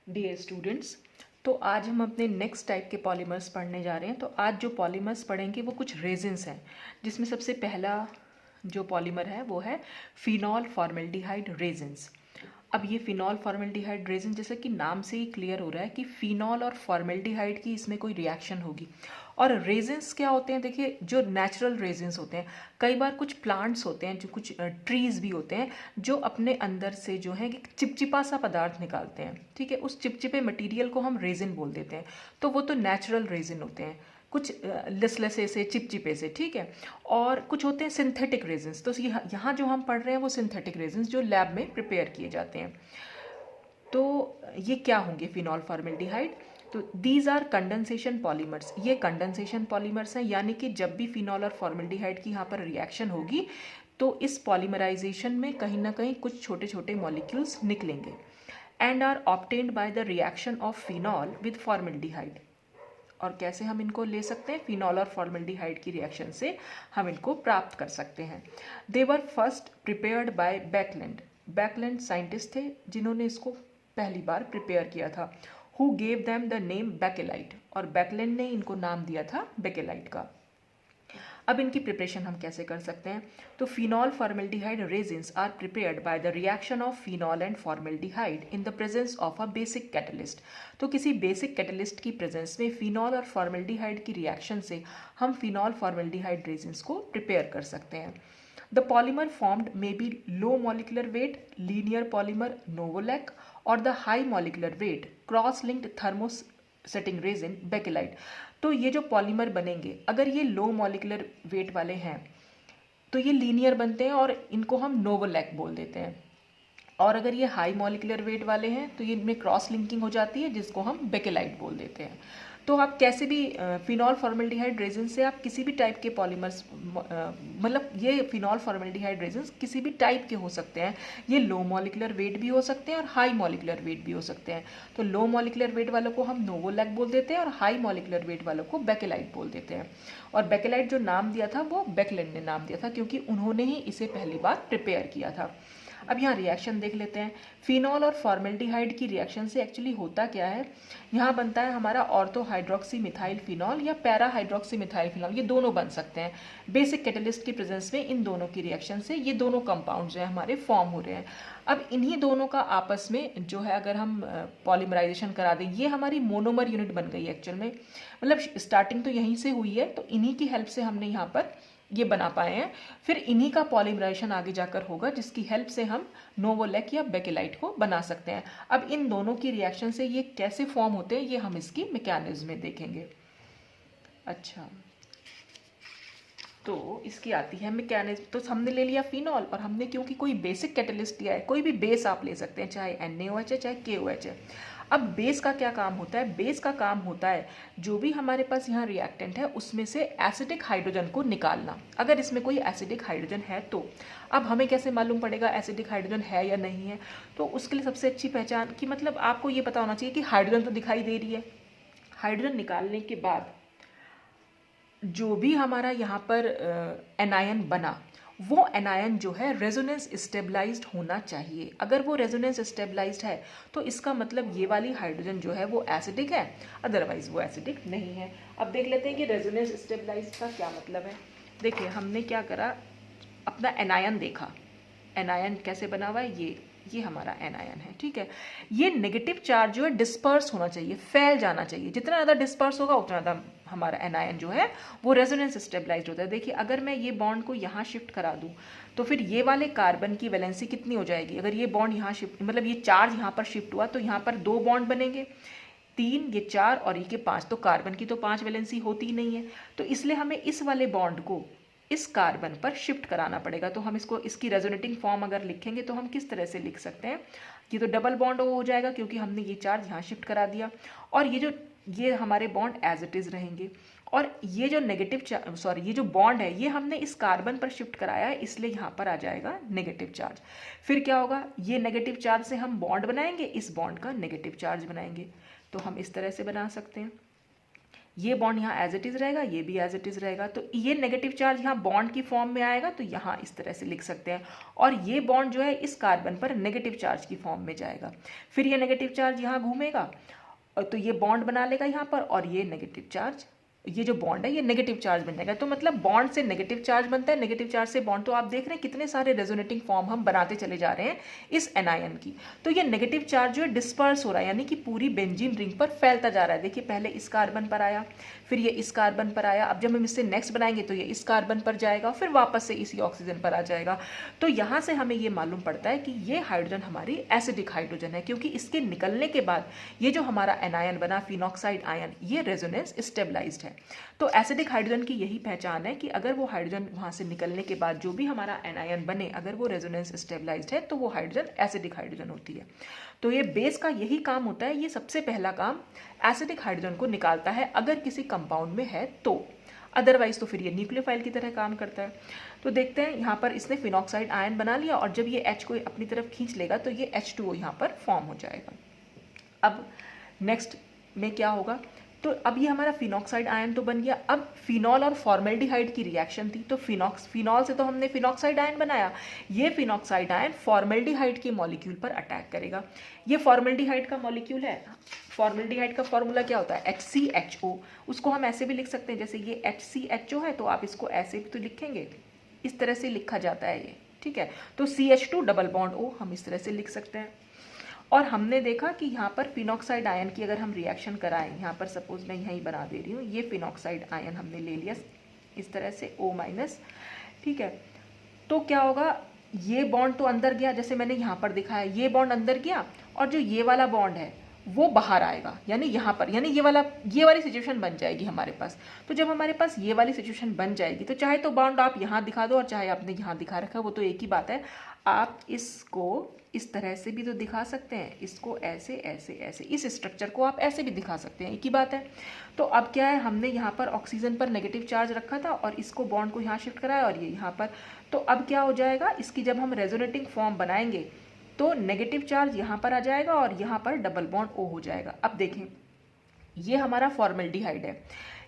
Dear students, तो आज हम अपने नेक्स्ट टाइप के पॉलीमर्स पढ़ने जा रहे हैं। तो आज जो पॉलीमर्स पढ़ेंगे वो कुछ रेजिन्स हैं, जिसमें सबसे पहला जो पॉलीमर है वो है फिनॉल फॉर्मेल्डिहाइड रेजिन्स। अब ये फिनॉल फॉर्मेल्डिहाइड रेजिन, जैसे कि नाम से ही क्लियर हो रहा है कि फिनॉल और फॉर्मेल्डिहाइड की इसमें कोई रिएक्शन होगी। और रेजिन्स क्या होते हैं, देखिए जो नेचुरल रेजिन्स होते हैं, कई बार कुछ प्लांट्स होते हैं, जो कुछ ट्रीज भी होते हैं जो अपने अंदर से जो है एक चिपचिपा सा पदार्थ निकालते हैं। ठीक है, उस चिपचिपे मटेरियल को हम रेजिन बोल देते हैं। तो वो तो नेचुरल रेजिन होते हैं, कुछ लसलसे से, चिपचिपे से। ठीक है, और कुछ होते हैं सिंथेटिक रेजिन्स। तो यहाँ जो हम पढ़ रहे हैं वो सिंथेटिक रेजिन्स जो लैब में प्रिपेयर किए जाते हैं। तो ये क्या होंगे फिनॉल फॉर्मेल्डिहाइड? तो दीज आर कंडेंसेशन पॉलीमर्स। ये कंडेंसेशन पॉलीमर्स हैं, यानी कि जब भी फिनॉल और फॉर्मेल्डिहाइड की यहाँ पर रिएक्शन होगी तो इस पॉलीमराइजेशन में कहीं ना कहीं कुछ छोटे छोटे मॉलिक्यूल्स निकलेंगे and are obtained by the reaction of phenol with formaldehyde. और कैसे हम इनको ले सकते हैं? फिनॉल और फॉर्मेल्डिहाइड की रिएक्शन से हम इनको प्राप्त कर सकते हैं। They were first prepared by Baekeland. Baekeland scientist थे जिन्होंने इसको पहली बार प्रिपेयर किया था। Who gave them the name Bakelite, और बैकलैंड ने इनको नाम दिया था बेकेलाइट का। अब इनकी प्रिपरेशन हम कैसे कर सकते हैं? तो phenol formaldehyde resins are prepared by the reaction of phenol and formaldehyde in the presence of a basic catalyst. तो किसी बेसिक कैटलिस्ट की प्रेजेंस में फिनॉल और फॉर्मेल्डिहाइड की रिएक्शन से हम फिनॉल फॉर्मेल्डिहाइड रेजिन्स को प्रिपेयर कर सकते हैं। The polymer formed may be low molecular weight linear polymer Novolac or the high molecular weight cross-linked thermosetting resin Bakelite। तो ये जो पॉलीमर बनेंगे, अगर ये लो मॉलिकुलर वेट वाले हैं तो ये लीनियर बनते हैं और इनको हम नोवोलैक बोल देते हैं। और अगर ये हाई मॉलिकुलर वेट वाले हैं तो ये इनमें क्रॉस लिंकिंग हो जाती है, जिसको हम बेकेलाइट बोल देते हैं। तो आप कैसे भी फिनॉल फॉर्मेल्डिहाइड रेजिन से आप किसी भी टाइप के पॉलीमर्स, मतलब ये फिनॉल फॉर्मेल्डिहाइड रेजिन किसी भी टाइप के हो सकते हैं। ये लो मॉलिकुलर वेट भी हो सकते हैं और हाई मॉलिकुलर वेट भी हो सकते हैं। तो लो मॉलिकुलर वेट वालों को हम नोवोलैक बोल देते हैं और हाई मॉलिकुलर वेट वालों को बेकेलाइट बोल देते हैं। और बेकेलाइट जो नाम दिया था वो बेकलैंड ने नाम दिया था, क्योंकि उन्होंने ही इसे पहली बार प्रिपेयर किया था। अब यहाँ रिएक्शन देख लेते हैं। फिनॉल और फॉर्मेल्डिहाइड की रिएक्शन से एक्चुअली होता क्या है, यहाँ बनता है हमारा ऑर्थो हाइड्रोक्सी मिथाइल फिनॉल या पैरा हाइड्रोक्सी मिथाइल फिनॉल। ये दोनों बन सकते हैं बेसिक कैटलिस्ट की प्रेजेंस में। इन दोनों की रिएक्शन से ये दोनों कंपाउंड जो है हमारे फॉर्म हो रहे हैं। अब इन्हीं दोनों का आपस में जो है अगर हम पॉलीमराइजेशन करा दें, ये हमारी मोनोमर यूनिट बन गई है एक्चुअल में। मतलब स्टार्टिंग तो यहीं से हुई है, तो इन्हीं की हेल्प से हमने यहाँ पर ये बना पाए हैं। फिर इन्हीं का पॉलीमराइजेशन आगे जाकर होगा, जिसकी हेल्प से हम नोवोलैक या बेकेलाइट को बना सकते हैं। अब इन दोनों की रिएक्शन से ये कैसे फॉर्म होते हैं, ये हम इसकी मैकेनिज्म में देखेंगे। अच्छा, तो इसकी आती है मैकेनिज्म। तो हमने ले लिया फिनॉल, और हमने क्योंकि कोई बेसिक कैटलिस्ट लिया है, कोई भी बेस आप ले सकते हैं, चाहे NaOH है चाहे KOH है। अब बेस का क्या काम होता है? बेस का काम होता है जो भी हमारे पास यहाँ रिएक्टेंट है उसमें से एसिडिक हाइड्रोजन को निकालना। अगर इसमें कोई एसिडिक हाइड्रोजन है तो अब हमें कैसे मालूम पड़ेगा एसिडिक हाइड्रोजन है या नहीं है? तो उसके लिए सबसे अच्छी पहचान कि मतलब आपको ये पता होना चाहिए कि हाइड्रोजन तो दिखाई दे रही है। हाइड्रोजन निकालने के बाद जो भी हमारा यहाँ पर एनायन बना, वो एनायन जो है रेजोनेंस स्टेबलाइज्ड होना चाहिए। अगर वो रेजोनेंस स्टेबलाइज्ड है तो इसका मतलब ये वाली हाइड्रोजन जो है वो एसिडिक है, अदरवाइज वो एसिडिक नहीं है। अब देख लेते हैं कि रेजोनेंस स्टेबलाइज्ड का क्या मतलब है। देखिए हमने क्या करा, अपना एनायन देखा। एनायन कैसे बना हुआ है? ये हमारा एनायन है। ठीक है, ये नेगेटिव चार्ज जो है डिस्पर्स होना चाहिए, फैल जाना चाहिए। जितना ज़्यादा डिस्पर्स होगा उतना ज़्यादा हमारा एनायन जो है वो रेजोनेंस स्टेबलाइज्ड होता है। देखिए अगर मैं ये बॉन्ड को यहाँ शिफ्ट करा दूँ तो फिर ये वाले कार्बन की वैलेंसी कितनी हो जाएगी? अगर ये बॉन्ड यहाँ शिफ्ट, मतलब ये चार्ज यहाँ पर शिफ्ट हुआ तो यहाँ पर 2 बॉन्ड बनेंगे, 3, ये 4 और ये 5। तो कार्बन की तो 5 वैलेंसी होती ही नहीं है, तो इसलिए हमें इस वाले बॉन्ड को इस कार्बन पर शिफ्ट कराना पड़ेगा। तो हम इसको, इसकी रेजोनेटिंग फॉर्म अगर लिखेंगे तो हम किस तरह से लिख सकते हैं? ये तो डबल बॉन्ड हो जाएगा क्योंकि हमने ये चार्ज यहाँ शिफ्ट करा दिया, और ये हमारे बॉन्ड एज इट इज रहेंगे। और ये जो ये जो बॉन्ड है ये हमने इस कार्बन पर शिफ्ट कराया है, इसलिए यहाँ पर आ जाएगा नेगेटिव चार्ज। फिर क्या होगा, ये नेगेटिव चार्ज से हम बॉन्ड बनाएंगे, इस बॉन्ड का नेगेटिव चार्ज बनाएंगे। तो हम इस तरह से बना सकते हैं। ये बॉन्ड यहाँ एज इट इज़ रहेगा, ये भी एज इट इज़ रहेगा। तो ये नेगेटिव चार्ज यहाँ बॉन्ड की फॉर्म में आएगा, तो यहाँ इस तरह से लिख सकते हैं। और ये बॉन्ड जो है इस कार्बन पर नेगेटिव चार्ज की फॉर्म में जाएगा। फिर ये नेगेटिव चार्ज यहाँ घूमेगा तो ये बॉन्ड बना लेगा यहाँ पर, और ये नेगेटिव चार्ज, ये जो बॉन्ड है ये नेगेटिव चार्ज बन जाएगा। तो मतलब बॉन्ड से नेगेटिव चार्ज बनता है, नेगेटिव चार्ज से बॉन्ड। तो आप देख रहे हैं कितने सारे रेजोनेटिंग फॉर्म हम बनाते चले जा रहे हैं इस एनायन की। तो ये नेगेटिव चार्ज जो है डिस्पर्स हो रहा है, यानी कि पूरी बेंजीन रिंग पर फैलता जा रहा है। देखिए पहले इस कार्बन पर आया, फिर ये इस कार्बन पर आया, अब जब हम इससे नेक्स्ट बनाएंगे तो ये इस कार्बन पर जाएगा, फिर वापस से इसी ऑक्सीजन पर आ जाएगा। तो यहाँ से हमें ये मालूम पड़ता है कि ये हाइड्रोजन हमारी एसिडिक हाइड्रोजन है, क्योंकि इसके निकलने के बाद ये जो हमारा एनायन बना फिनॉक्साइड आयन, ये रेजोनेंस स्टेबलाइज्ड है। तो एसिडिक हाइड्रोजन की यही पहचान है कि अगर वो हाइड्रोजन वहाँ से निकलने के बाद जो भी हमारा एनायन बने, अगर वो रेजोनेंस स्टेबलाइज्ड है तो वो हाइड्रोजन एसिडिक हाइड्रोजन होती है। तो ये बेस का यही काम होता है, ये सबसे पहला काम एसिडिक हाइड्रोजन को निकालता है अगर किसी कंपाउंड में है तो, अदरवाइज तो फिर ये न्यूक्लियोफाइल की तरह काम करता है। तो देखते हैं यहाँ पर इसने फिनॉक्साइड आयन बना लिया, और जब ये H को अपनी तरफ खींच लेगा तो ये H2O यहाँ पर फॉर्म हो जाएगा। अब नेक्स्ट में क्या होगा, तो अब ये हमारा फिनॉक्साइड आयन तो बन गया। अब फिनॉल और फॉर्मेल्डिहाइड की रिएक्शन थी, तो फिनॉल से तो हमने फिनॉक्साइड आयन बनाया, ये फिनॉक्साइड आयन फॉर्मेल्डिहाइड के मॉलिक्यूल पर अटैक करेगा। ये फॉर्मेल्डिहाइड का मॉलिक्यूल है, फॉर्मेल्डिहाइड का फॉर्मूला क्या होता है, HCHO। उसको हम ऐसे भी लिख सकते हैं, जैसे ये HCHO है तो आप इसको ऐसे भी तो लिखेंगे, इस तरह से लिखा जाता है ये, ठीक है। तो CH2 डबल बॉन्ड O हम इस तरह से लिख सकते हैं। और हमने देखा कि यहाँ पर फिनॉक्साइड आयन की अगर हम रिएक्शन कराएं, यहाँ पर सपोज मैं यहीं बना दे रही हूँ, ये फिनॉक्साइड आयन हमने ले लिया इस तरह से O-, ठीक है। तो क्या होगा, ये बॉन्ड तो अंदर गया, जैसे मैंने यहाँ पर दिखाया, ये बॉन्ड अंदर गया, और जो ये वाला बॉन्ड है वो बाहर आएगा, यानी यहाँ पर, यानी ये वाली सिचुएशन बन जाएगी हमारे पास। तो जब हमारे पास ये वाली सिचुएशन बन जाएगी, तो चाहे तो बॉन्ड आप यहाँ दिखा दो और चाहे आपने यहाँ दिखा रखा, वो तो एक ही बात है। आप इसको इस तरह से भी तो दिखा सकते हैं, इसको ऐसे ऐसे ऐसे, इस स्ट्रक्चर को आप ऐसे भी दिखा सकते हैं, एक ही बात है। तो अब क्या है, हमने यहाँ पर ऑक्सीजन पर नेगेटिव चार्ज रखा था और इसको बॉन्ड को यहाँ शिफ्ट कराया और ये यहाँ पर। तो अब क्या हो जाएगा, इसकी जब हम रेजोनेटिंग फॉर्म बनाएंगे तो नेगेटिव चार्ज यहाँ पर आ जाएगा और यहाँ पर डबल बॉन्ड O हो जाएगा। अब देखें, ये हमारा फॉर्मेल्डिहाइड है।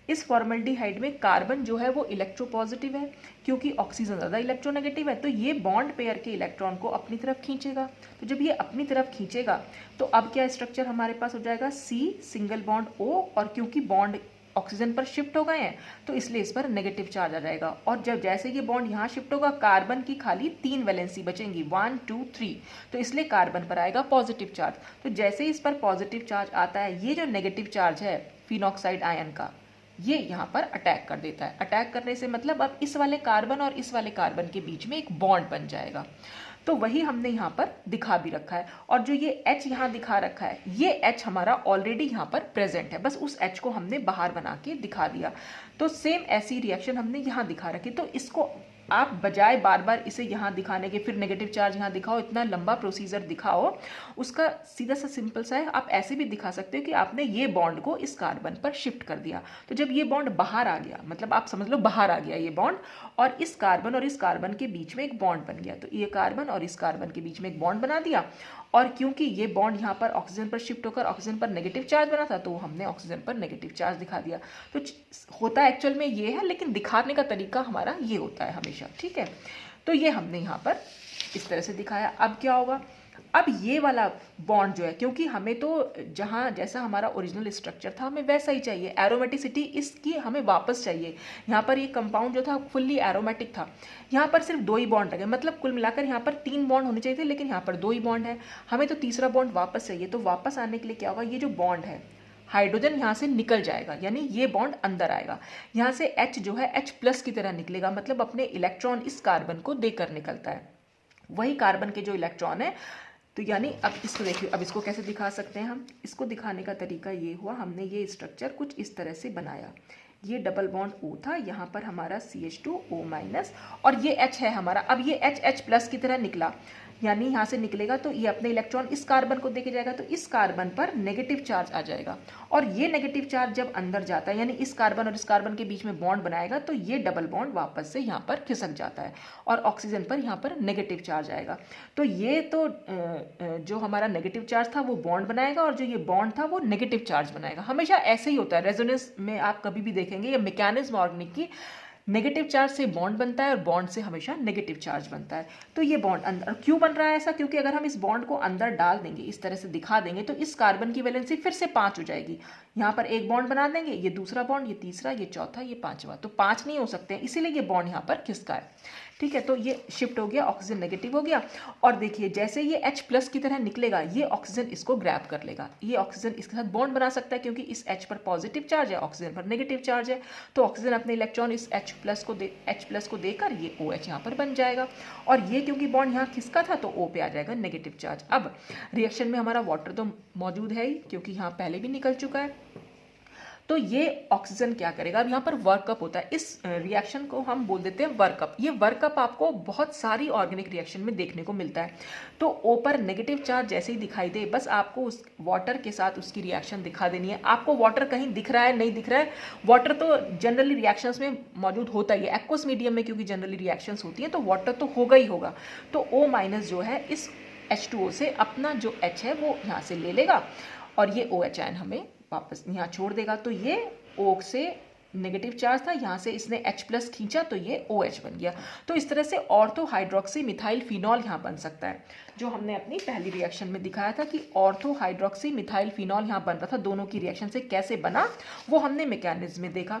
इस फॉर्मेल्डिहाइड में कार्बन जो है वो इलेक्ट्रोपॉजिटिव है, क्योंकि ऑक्सीजन ज़्यादा इलेक्ट्रोनेगेटिव है। तो ये बॉन्ड पेयर के इलेक्ट्रॉन को अपनी तरफ खींचेगा। तो जब ये अपनी तरफ खींचेगा तो अब क्या स्ट्रक्चर हमारे पास हो जाएगा, C सिंगल बॉन्ड O, और क्योंकि बॉन्ड ऑक्सीजन पर शिफ्ट हो गए हैं तो इसलिए इस पर नेगेटिव चार्ज आ जाएगा। और जब जैसे ये बॉन्ड यहाँ शिफ्ट होगा, कार्बन की खाली 3 वैलेंसी बचेंगी, 1 2 3, तो इसलिए कार्बन पर आएगा पॉजिटिव चार्ज। तो जैसे इस पर पॉजिटिव चार्ज आता है, ये जो नेगेटिव चार्ज है फिनॉक्साइड आयन का, ये यहाँ पर अटैक कर देता है। अटैक करने से मतलब अब इस वाले कार्बन और इस वाले कार्बन के बीच में एक बॉन्ड बन जाएगा। तो वही हमने यहाँ पर दिखा भी रखा है। और जो ये H यहाँ दिखा रखा है, ये H हमारा ऑलरेडी यहाँ पर प्रेजेंट है, बस उस H को हमने बाहर बना के दिखा दिया। तो सेम ऐसी रिएक्शन हमने यहाँ दिखा रखी। तो इसको आप बजाय बार बार इसे यहाँ दिखाने के, फिर नेगेटिव चार्ज यहाँ दिखाओ, इतना लंबा प्रोसीजर दिखाओ, उसका सीधा सा सिंपल सा है, आप ऐसे भी दिखा सकते हो कि आपने ये बॉन्ड को इस कार्बन पर शिफ्ट कर दिया। तो जब ये बॉन्ड बाहर आ गया, मतलब आप समझ लो बाहर आ गया ये बॉन्ड, और इस कार्बन के बीच में एक बॉन्ड बन गया। तो ये कार्बन और इस कार्बन के बीच में एक बॉन्ड बना दिया, और क्योंकि ये बॉन्ड यहाँ पर ऑक्सीजन पर शिफ्ट होकर ऑक्सीजन पर नेगेटिव चार्ज बना था, तो हमने ऑक्सीजन पर नेगेटिव चार्ज दिखा दिया। तो होता एक्चुअल में ये है, लेकिन दिखाने का तरीका हमारा ये होता है हमेशा, ठीक है। तो ये हमने यहाँ पर इस तरह से दिखाया। अब क्या होगा, अब ये वाला बॉन्ड जो है, क्योंकि हमें तो जहाँ जैसा हमारा ओरिजिनल स्ट्रक्चर था हमें वैसा ही चाहिए, एरोमेटिसिटी इसकी हमें वापस चाहिए। यहाँ पर ये कंपाउंड जो था फुल्ली एरोमेटिक था, यहाँ पर सिर्फ 2 ही बॉन्ड लगे, मतलब कुल मिलाकर यहाँ पर 3 बॉन्ड होने चाहिए थे, लेकिन यहाँ पर 2 ही बॉन्ड है। हमें तो तीसरा बॉन्ड वापस चाहिए। तो वापस आने के लिए क्या होगा, ये जो बॉन्ड है, हाइड्रोजन यहाँ से निकल जाएगा, यानी ये बॉन्ड अंदर आएगा। यहाँ से H जो है H+ की तरह निकलेगा, मतलब अपने इलेक्ट्रॉन इस कार्बन को देकर निकलता है। वही कार्बन के जो इलेक्ट्रॉन है, तो यानी अब इसको देखिए, अब इसको कैसे दिखा सकते हैं हम। इसको दिखाने का तरीका ये हुआ, हमने ये स्ट्रक्चर कुछ इस तरह से बनाया। ये डबल बॉन्ड O था, यहाँ पर हमारा CH2O-, और ये H है हमारा। अब ये H H+ की तरह निकला, यानी यहाँ से निकलेगा तो ये अपने इलेक्ट्रॉन इस कार्बन को देके जाएगा, तो इस कार्बन पर नेगेटिव चार्ज आ जाएगा, और ये नेगेटिव चार्ज जब अंदर जाता है यानी इस कार्बन और इस कार्बन के बीच में बॉन्ड बनाएगा, तो ये डबल बॉन्ड वापस से यहाँ पर खिसक जाता है और ऑक्सीजन पर यहाँ पर नेगेटिव चार्ज आएगा। तो ये तो जो हमारा नेगेटिव चार्ज था वो बॉन्ड बनाएगा, और जो ये बॉन्ड था वो नेगेटिव चार्ज बनाएगा। हमेशा ऐसे ही होता है, रेजोनेंस में आप कभी भी देखेंगे ये मैकेनिज्म ऑर्गेनिक की, नेगेटिव चार्ज से बॉन्ड बनता है और बॉन्ड से हमेशा नेगेटिव चार्ज बनता है। तो ये बॉन्ड अंदर क्यों बन रहा है ऐसा, क्योंकि अगर हम इस बॉन्ड को अंदर डाल देंगे, इस तरह से दिखा देंगे, तो इस कार्बन की वैलेंसी फिर से 5 हो जाएगी। यहाँ पर एक बॉन्ड बना देंगे, ये दूसरा बॉन्ड, ये तीसरा, ये चौथा, ये पांचवा, तो 5 नहीं हो सकते हैं, इसीलिए ये बॉन्ड यहाँ पर खिसका है। ठीक है, तो ये शिफ्ट हो गया, ऑक्सीजन नेगेटिव हो गया, और देखिए जैसे ये H+ की तरह निकलेगा, ये ऑक्सीजन इसको ग्रैब कर लेगा, ये ऑक्सीजन इसके साथ बॉन्ड बना सकता है, क्योंकि इस H पर पॉजिटिव चार्ज है, ऑक्सीजन पर नेगेटिव चार्ज है, तो ऑक्सीजन अपने इलेक्ट्रॉन इस H+ को देकर ये OH यहाँ पर बन जाएगा, और ये क्योंकि बॉन्ड यहाँ खिसका था तो O पे आ जाएगा नेगेटिव चार्ज। अब रिएक्शन में हमारा वाटर तो मौजूद है ही, क्योंकि यहाँ पहले भी निकल चुका है, तो ये ऑक्सीजन क्या करेगा, अब यहाँ पर वर्कअप होता है, इस रिएक्शन को हम बोल देते हैं वर्कअप। ये वर्कअप आपको बहुत सारी ऑर्गेनिक रिएक्शन में देखने को मिलता है। तो ओ पर नेगेटिव चार्ज जैसे ही दिखाई दे, बस आपको उस वाटर के साथ उसकी रिएक्शन दिखा देनी है। आपको वाटर कहीं दिख रहा है नहीं दिख रहा है, वाटर तो जनरली रिएक्शंस में मौजूद होता ही है, एक्वस मीडियम में क्योंकि जनरली रिएक्शंस होती है तो वाटर तो होगा ही होगा। तो O- जो है इस H2O से अपना जो H है वो यहाँ से ले लेगा, और ये OH आयन हमें वापस यहाँ छोड़ देगा। तो ये O से नेगेटिव चार्ज था, यहाँ से इसने H+ खींचा तो ये OH बन गया। तो इस तरह से ऑर्थो हाइड्रोक्सी मिथाइल फिनॉल यहाँ बन सकता है, जो हमने अपनी पहली रिएक्शन में दिखाया था कि ऑर्थो हाइड्रोक्सी मिथाइल फिनॉल यहाँ बन रहा था। दोनों की रिएक्शन से कैसे बना वो हमने मैकेनिज्म में देखा।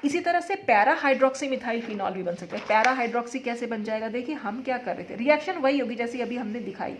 इसी तरह से पैरा हाइड्रोक्सी मिथाइल फिनॉल भी बन सकता है। पैरा हाइड्रोक्सी कैसे बन जाएगा, देखिए हम क्या कर रहे थे, रिएक्शन वही होगी जैसे अभी हमने दिखाई,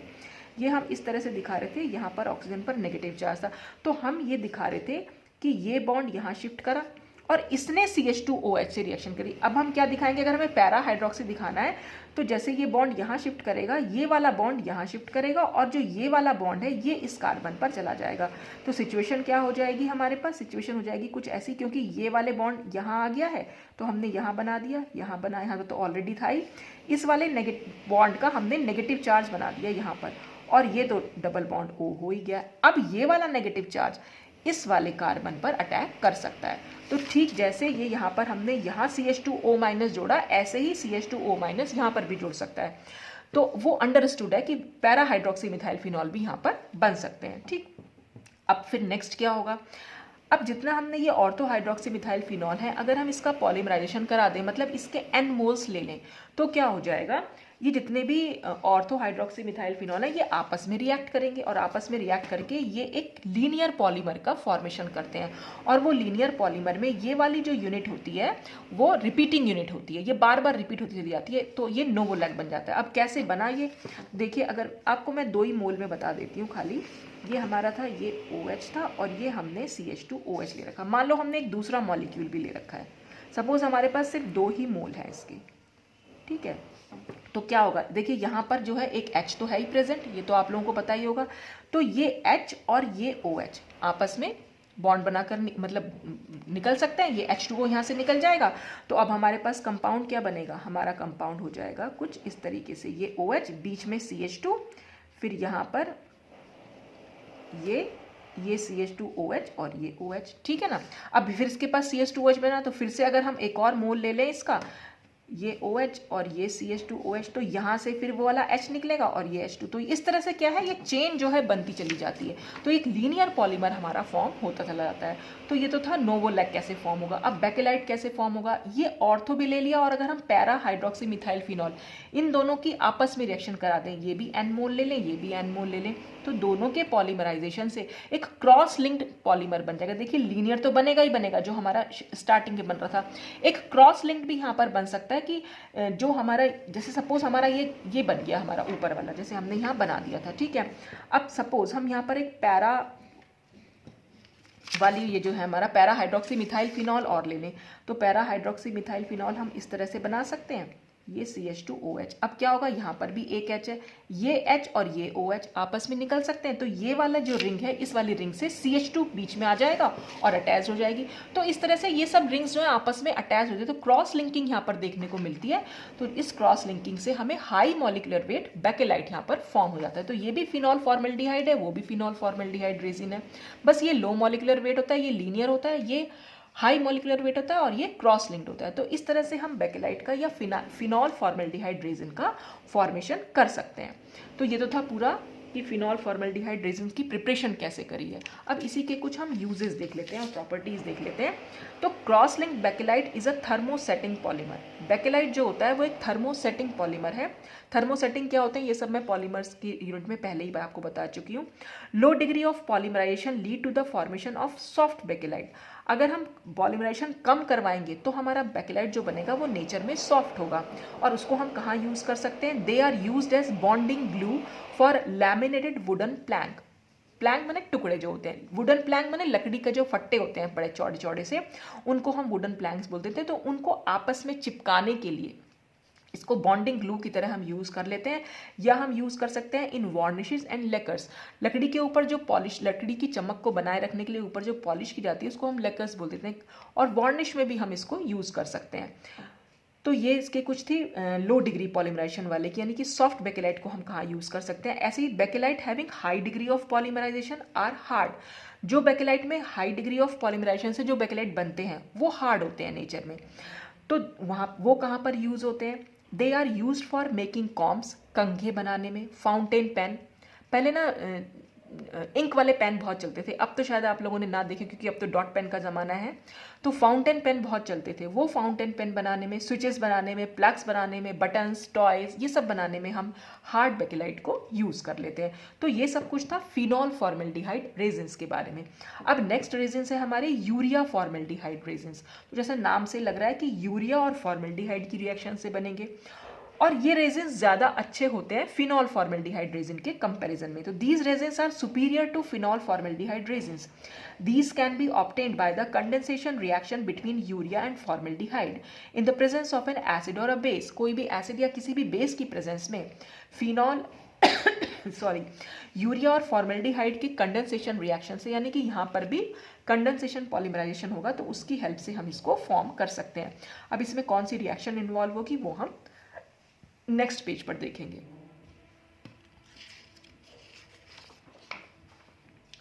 ये हम इस तरह से दिखा रहे थे, यहाँ पर ऑक्सीजन पर नेगेटिव चार्ज था, तो हम ये दिखा रहे थे कि ये बॉन्ड यहाँ शिफ्ट करा और इसने CH2OH से रिएक्शन करी। अब हम क्या दिखाएंगे, अगर हमें पैरा हाइड्रोक्सी दिखाना है तो जैसे ये बॉन्ड यहाँ शिफ्ट करेगा, ये वाला बॉन्ड यहाँ शिफ्ट करेगा, और जो ये वाला बॉन्ड है ये इस कार्बन पर चला जाएगा। तो सिचुएशन क्या हो जाएगी हमारे पास, सिचुएशन हो जाएगी कुछ ऐसी, क्योंकि ये वाले बॉन्ड यहाँ आ गया है तो हमने यहाँ बना दिया, यहाँ बना, यहाँ तो ऑलरेडी था ही, इस वाले नेगेटिव बॉन्ड का हमने नेगेटिव चार्ज बना दिया यहाँ पर, और ये तो डबल बॉन्ड O हो ही गया। अब ये वाला नेगेटिव चार्ज इस वाले कार्बन पर अटैक कर सकता है। तो ठीक जैसे ये यहाँ पर हमने यहाँ CH2O- जोड़ा, ऐसे ही CH2O- यहाँ पर भी जोड़ सकता है। तो वो अंडरस्टूड है कि पैरा हाइड्रोक्सी मिथाइल फिनॉल भी यहाँ पर बन सकते हैं। ठीक, अब फिर नेक्स्ट क्या होगा, अब जितना हमने ये ऑर्थो हाइड्रोक्सी मिथाइल फिनॉल है, अगर हम इसका पॉलीमराइजेशन करा दें, मतलब इसके N मोल्स ले लें, तो क्या हो जाएगा, ये जितने भी ऑर्थो हाइड्रोक्सी मिथाइल फिनॉल है ये आपस में रिएक्ट करेंगे, और आपस में रिएक्ट करके ये एक लीनियर पॉलीमर का फॉर्मेशन करते हैं। और वो लीनियर पॉलीमर में ये वाली जो यूनिट होती है वो रिपीटिंग यूनिट होती है, ये बार बार रिपीट होती चली जाती है, तो ये नोवोलैक बन जाता है। अब कैसे बना ये देखिए, अगर आपको मैं 2 ही मोल में बता देती हूँ खाली, ये हमारा था, ये OH था, और ये हमने CH2OH ले रखा। मान लो हमने एक दूसरा मॉलिक्यूल भी ले रखा है, सपोज हमारे पास सिर्फ 2 ही मोल है इसके, ठीक है, तो क्या होगा, देखिए यहाँ पर जो है एक H तो है ही प्रेजेंट, ये तो आप लोगों को पता ही होगा, तो ये H और ये OH आपस में बॉन्ड बनाकर मतलब निकल सकते हैं, ये H2O यहाँ से निकल जाएगा। तो अब हमारे पास कंपाउंड क्या बनेगा, हमारा कंपाउंड हो जाएगा कुछ इस तरीके से, ये OH, बीच में CH2, फिर यहाँ पर ये CH2OH और ये OH, ठीक है ना। अब फिर इसके पास CH2OH बना, तो फिर से अगर हम एक और मोल ले लें इसका, ये OH और ये CH2OH, तो यहाँ से फिर वो वाला H निकलेगा और ये H2, तो इस तरह से क्या है, ये चेन जो है बनती चली जाती है, तो एक लीनियर पॉलीमर हमारा फॉर्म होता चला जाता है। तो ये तो था नोवोलैक कैसे फॉर्म होगा। अब बेकेलाइट कैसे फॉर्म होगा, ये ऑर्थो भी ले लिया, और अगर हम पैरा हाइड्रोक्सी मिथाइल फिनॉल इन दोनों की आपस में रिएक्शन करा दें, ये भी N मोल ले लें, ये भी N मोल ले लें, तो दोनों के पॉलीमराइजेशन से एक क्रॉस लिंक्ड पॉलीमर बन जाएगा। देखिए लीनियर तो बनेगा ही बनेगा, जो हमारा स्टार्टिंग में बन रहा था, एक क्रॉस लिंक्ड भी यहाँ पर बन सकता है कि जो हमारा, जैसे सपोज हमारा ये बन गया हमारा ऊपर वाला, जैसे हमने यहाँ बना दिया था, ठीक है। अब सपोज हम यहाँ पर एक पैरा वाली, ये जो है हमारा पैरा हाइड्रोक्सी मिथाइल फिनॉल और ले लें, तो पैरा हाइड्रोक्सी मिथाइल फिनॉल हम इस तरह से बना सकते हैं, ये CH2OH। अब क्या होगा, यहाँ पर भी एक H है, ये H और ये OH आपस में निकल सकते हैं, तो ये वाला जो रिंग है इस वाली रिंग से CH2 बीच में आ जाएगा और अटैच हो जाएगी। तो इस तरह से ये सब रिंग्स जो है आपस में अटैच हो जाए, तो क्रॉस लिंकिंग यहाँ पर देखने को मिलती है। तो इस क्रॉस लिंकिंग से हमें हाई मॉलिक्यूलर वेट बेकेलाइट यहाँ पर फॉर्म हो जाता है। तो ये भी फिनॉल फॉर्मेल्डिहाइड है, वो भी फिनॉल फॉर्मेल्डिहाइड रेजिन है, बस ये लो मॉलिक्यूलर वेट होता है, ये लीनियर होता है, ये हाई मॉलिक्यूलर वेट होता है और ये क्रॉस लिंक्ड होता है। तो इस तरह से हम बेकेलाइट का या फिनॉल फॉर्मेल्डिहाइड रेजिन का फॉर्मेशन कर सकते हैं। तो ये तो था पूरा कि फिनॉल फॉर्मेल्डिहाइड रेजिन की प्रिपरेशन कैसे करी है। अब इसी के कुछ हम यूजेस देख लेते हैं और प्रॉपर्टीज देख लेते हैं। तो cross link bakelite is a thermosetting polymer. Bakelite जो होता है वो एक थर्मोसेटिंग पॉलीमर है। थर्मोसेटिंग क्या होते हैं ये सब मैं पॉलीमर्स की यूनिट में पहले ही आपको बता चुकी हूँ। Low degree of polymerization lead to the formation of soft Bakelite. अगर हम पॉलीमराइजेशन कम करवाएंगे तो हमारा बेकेलाइट जो बनेगा वो नेचर में सॉफ्ट होगा। और उसको हम कहाँ यूज़ कर सकते हैं, they are used as bonding glue for laminated wooden plank. Plank माने टुकड़े जो होते हैं, वुडन प्लैंक माने लकड़ी के जो फट्टे होते हैं बड़े चौड़े चौड़े से, उनको हम वुडन प्लैंक्स बोलते थे। तो उनको आपस में चिपकाने के लिए इसको बॉन्डिंग ग्लू की तरह हम यूज़ कर लेते हैं। या हम यूज़ कर सकते हैं इन वार्निशेस एंड लेकर्स। लकड़ी के ऊपर जो पॉलिश, लकड़ी की चमक को बनाए रखने के लिए ऊपर जो पॉलिश की जाती है उसको हम लेकर्स बोल देते हैं। और वार्निश में भी हम इसको यूज़ कर सकते हैं। तो ये इसके कुछ थी लो डिग्री पॉलीमराइजेशन वाले की, यानी कि सॉफ्ट बेकेलाइट को हम कहाँ यूज़ कर सकते हैं। ऐसे ही Bakelite having high degree of polymerization are hard. जो बेकेलाइट में हाई डिग्री ऑफ पॉलीमराइजेशन से जो बेकेलाइट बनते हैं वो हार्ड होते हैं नेचर में। तो वहाँ वो कहाँ पर यूज़ होते हैं, they are use for making combs, कंघे बनाने में, फाउंटेन पेन। पहले ना इंक वाले पेन बहुत चलते थे, अब तो शायद आप लोगों ने ना देखे क्योंकि अब तो डॉट पेन का ज़माना है। तो फाउंटेन पेन बहुत चलते थे, वो फाउंटेन पेन बनाने में, स्विचेस बनाने में, प्लग्स बनाने में, बटन्स, टॉयज़, ये सब बनाने में हम हार्ड बेकेलाइट को यूज़ कर लेते हैं। तो ये सब कुछ था फिनॉल फॉर्मेल्डिहाइड रेजिन्स के बारे में। अब नेक्स्ट रेजिन्स है हमारे यूरिया फॉर्मेल्डिहाइड रेजिन्स। तो जैसे नाम से लग रहा है कि यूरिया और फॉर्मेल्डिहाइड की रिएक्शन से बनेंगे, और ये रेजिन्स ज़्यादा अच्छे होते हैं फिनॉल फॉर्मेल्डिहाइड रेजिन के कंपैरिजन में। तो these resins are superior to phenol formaldehyde resins. These can be obtained by the condensation reaction between urea and formaldehyde in the presence of an acid or a base। कोई भी acid या किसी भी base की presence में phenol urea और formaldehyde की condensation reaction से, यानी कि यहाँ पर भी कंडेंसेशन पॉलीमराइजेशन होगा, तो उसकी हेल्प से हम इसको फॉर्म कर सकते हैं। अब इसमें कौन सी रिएक्शन इन्वॉल्व होगी वो हम नेक्स्ट पेज पर देखेंगे।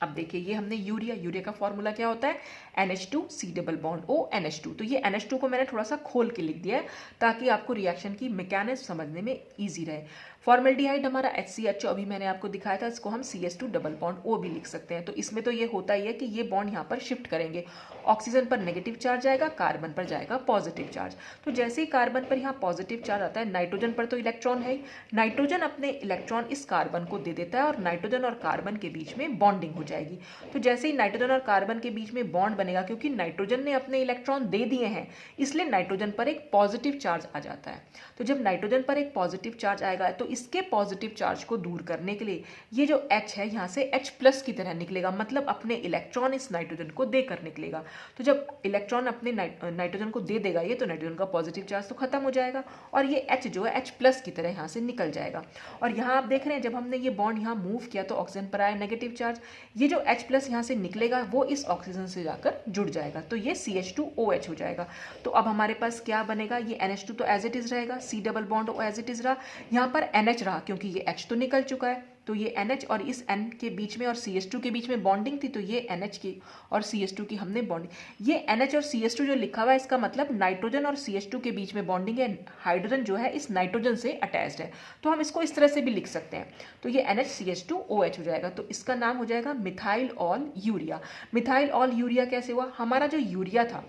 अब देखिए ये हमने यूरिया का फॉर्मूला क्या होता है, NH2 double bond O NH2। तो ये NH2 को मैंने थोड़ा सा खोल के लिख दिया है ताकि आपको रिएक्शन की मैकेनिज्म समझने में ईजी रहे। फॉर्मेल्डिहाइड हमारा HCHO अभी मैंने आपको दिखाया था, इसको हम CH2 डबल बॉन्ड O भी लिख सकते हैं। तो इसमें तो ये होता ही है कि ये बॉन्ड यहाँ पर शिफ्ट करेंगे, ऑक्सीजन पर नेगेटिव चार्ज आएगा, कार्बन पर जाएगा पॉजिटिव चार्ज। तो जैसे ही कार्बन पर यहाँ पॉजिटिव चार्ज आता है, नाइट्रोजन पर तो इलेक्ट्रॉन है ही, नाइट्रोजन अपने इलेक्ट्रॉन इस कार्बन को दे देता है और नाइट्रोजन और कार्बन के बीच में बॉन्डिंग हो जाएगी। तो जैसे ही नाइट्रोजन और कार्बन के बीच में बॉन्ड बनेगा, क्योंकि नाइट्रोजन ने अपने इलेक्ट्रॉन दे दिए हैं, इसलिए नाइट्रोजन पर एक पॉजिटिव चार्ज आ जाता है। तो जब नाइट्रोजन पर एक पॉजिटिव चार्ज आएगा तो इसके पॉजिटिव चार्ज को दूर करने के लिए ये जो H है यहाँ से H+ की तरह निकलेगा, मतलब अपने इलेक्ट्रॉन इस नाइट्रोजन को देकर निकलेगा। तो जब इलेक्ट्रॉन अपने नाइट्रोजन को दे देगा ये, तो नाइट्रोजन का पॉजिटिव चार्ज तो खत्म हो जाएगा और ये H जो है H+ की तरह यहाँ से निकल जाएगा। और यहाँ आप देख रहे हैं जब हमने ये बॉन्ड यहाँ मूव किया तो ऑक्सीजन पर आया नेगेटिव चार्ज, ये जो H+ यहाँ से निकलेगा वो इस ऑक्सीजन से जाकर जुड़ जाएगा, तो ये CH2OH हो जाएगा। तो अब हमारे पास क्या बनेगा, ये NH2 तो एज इट इज रहेगा, C double bond O as it is रहा, यहाँ पर NH रहा क्योंकि ये H तो निकल चुका है, तो ये NH और इस N के बीच में और CH2 के बीच में बॉन्डिंग थी, तो ये NH की और CH2 की हमने बॉन्डिंग, ये NH और CH2 जो लिखा हुआ है इसका मतलब नाइट्रोजन और CH2 के बीच में बॉन्डिंग है, हाइड्रोजन जो है इस नाइट्रोजन से अटैच्ड है, तो हम इसको इस तरह से भी लिख सकते हैं। तो ये NH CH2OH हो जाएगा, तो इसका नाम हो जाएगा methyl all urea. Methyl all urea कैसे हुआ, हमारा जो यूरिया था